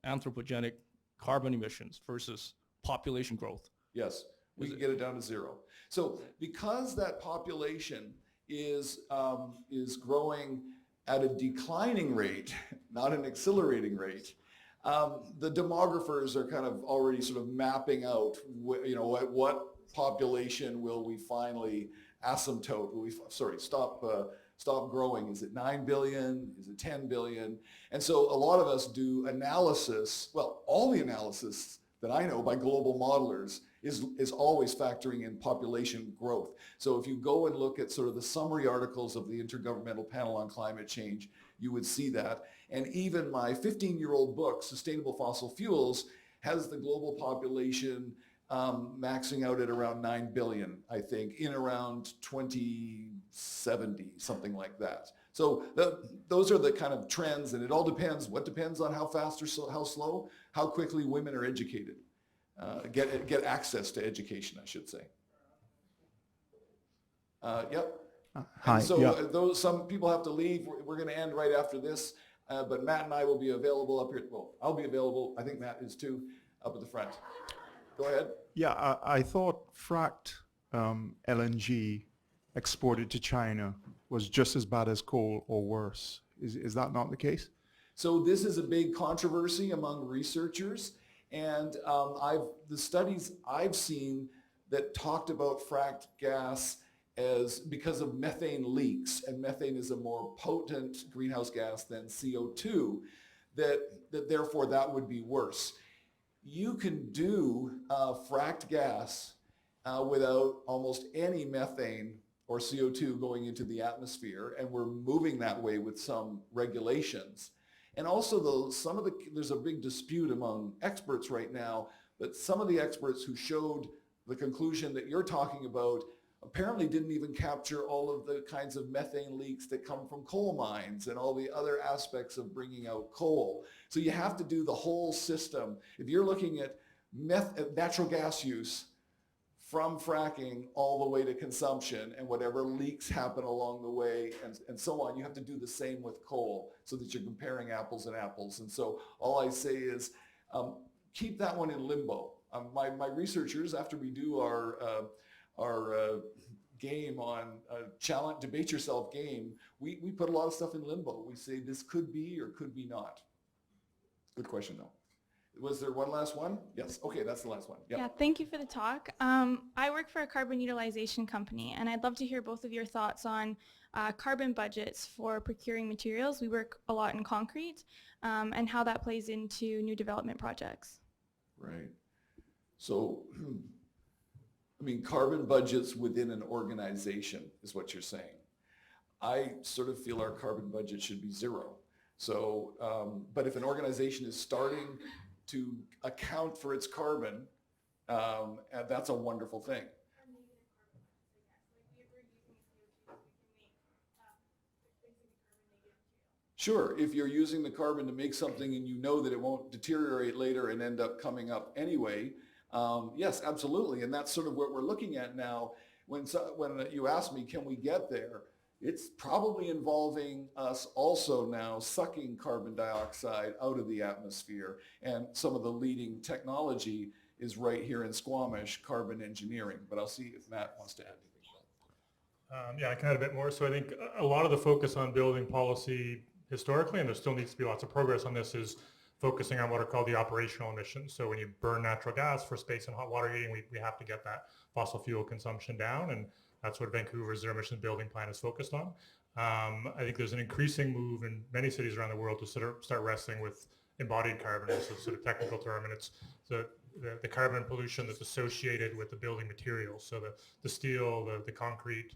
anthropogenic carbon emissions versus population growth? Yes, we can get it down to zero. So because that population is growing at a declining rate, not an accelerating rate, the demographers are kind of already sort of mapping out, at what population will we finally asymptote? Will we stop growing? Is it 9 billion? Is it 10 billion? And so a lot of us do analysis. Well, all the analysis that I know by global modelers is always factoring in population growth. So if you go and look at sort of the summary articles of the Intergovernmental Panel on Climate Change, you would see that. And even my 15-year-old book, Sustainable Fossil Fuels, has the global population maxing out at around 9 billion, I think, in around 2070, something like that. So those are the kind of trends, and it all depends. What depends on how fast or how slow? How quickly women are educated, get access to education, I should say. Yep. Hi. So some people have to leave. We're going to end right after this, but Matt and I will be available up here. Well, I'll be available. I think Matt is too, up at the front. Go ahead. Yeah, I thought fracked LNG exported to China was just as bad as coal or worse. Is that not the case? So this is a big controversy among researchers, and the studies I've seen that talked about fracked gas as because of methane leaks, and methane is a more potent greenhouse gas than CO2, that therefore that would be worse. You can do fracked gas without almost any methane or CO2 going into the atmosphere, and we're moving that way with some regulations. And also, there's a big dispute among experts right now, but some of the experts who showed the conclusion that you're talking about apparently didn't even capture all of the kinds of methane leaks that come from coal mines and all the other aspects of bringing out coal. So you have to do the whole system. If you're looking at natural gas use from fracking all the way to consumption and whatever leaks happen along the way and so on, you have to do the same with coal so that you're comparing apples and apples. And so all I say is keep that one in limbo. My researchers, after we do our game on challenge, debate yourself game, we put a lot of stuff in limbo. We say this could be or could be not. Good question though. Was there one last one? Yes. Okay, that's the last one. Yep. Yeah, thank you for the talk. I work for a carbon utilization company, and I'd love to hear both of your thoughts on carbon budgets for procuring materials. We work a lot in concrete, and how that plays into new development projects. Right. So, I mean, carbon budgets within an organization is what you're saying. I sort of feel our carbon budget should be zero. So, but if an organization is starting to account for its carbon, that's a wonderful thing. Sure, if you're using the carbon to make something and you know that it won't deteriorate later and end up coming up anyway, yes, absolutely. And that's sort of what we're looking at now. When you ask me, can we get there? it's probably involving us also now sucking carbon dioxide out of the atmosphere. And some of the leading technology is right here in Squamish, carbon engineering. But I'll see if Matt wants to add anything. Yeah, I can add a bit more. So I think a lot of the focus on building policy historically, and there still needs to be lots of progress on this, is focusing on what are called the operational emissions. So when you burn natural gas for space and hot water heating, we have to get that fossil fuel consumption down, and that's what Vancouver's zero emission building plan is focused on. I think there's an increasing move in many cities around the world to sort of start wrestling with embodied carbon. It's a sort of technical term, and it's the carbon pollution that's associated with the building materials. So the steel, the concrete,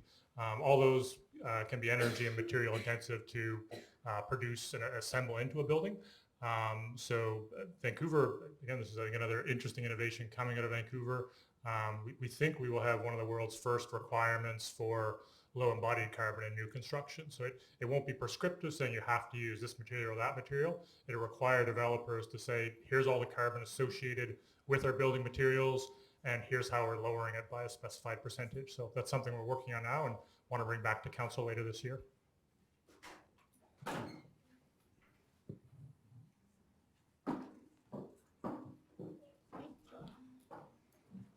all those can be energy and material intensive to produce and assemble into a building. So Vancouver, again, this is another interesting innovation coming out of Vancouver. We think we will have one of the world's first requirements for low embodied carbon in new construction. So it won't be prescriptive saying you have to use this material or that material. It'll require developers to say, here's all the carbon associated with our building materials, and here's how we're lowering it by a specified percentage. So that's something we're working on now and want to bring back to council later this year.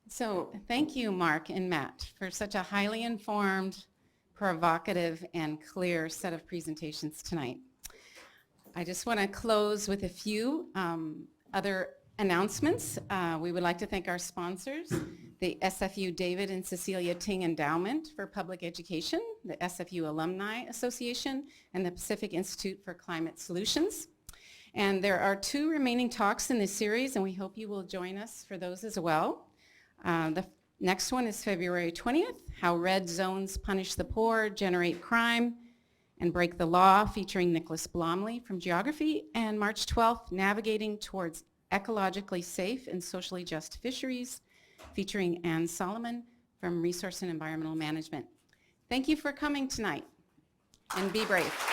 So thank you, Mark and Matt, for such a highly informed, provocative, and clear set of presentations tonight. I just want to close with a few other announcements. We would like to thank our sponsors, the SFU David and Cecilia Ting Endowment for Public Education, the SFU Alumni Association, and the Pacific Institute for Climate Solutions. And there are 2 remaining talks in this series, and we hope you will join us for those as well. The next one is February 20th, How Red Zones Punish the Poor, Generate Crime, and Break the Law, featuring Nicholas Blomley from Geography. And March 12th, Navigating Towards Ecologically Safe and Socially Just Fisheries, featuring Anne Solomon from Resource and Environmental Management. Thank you for coming tonight, and be brave.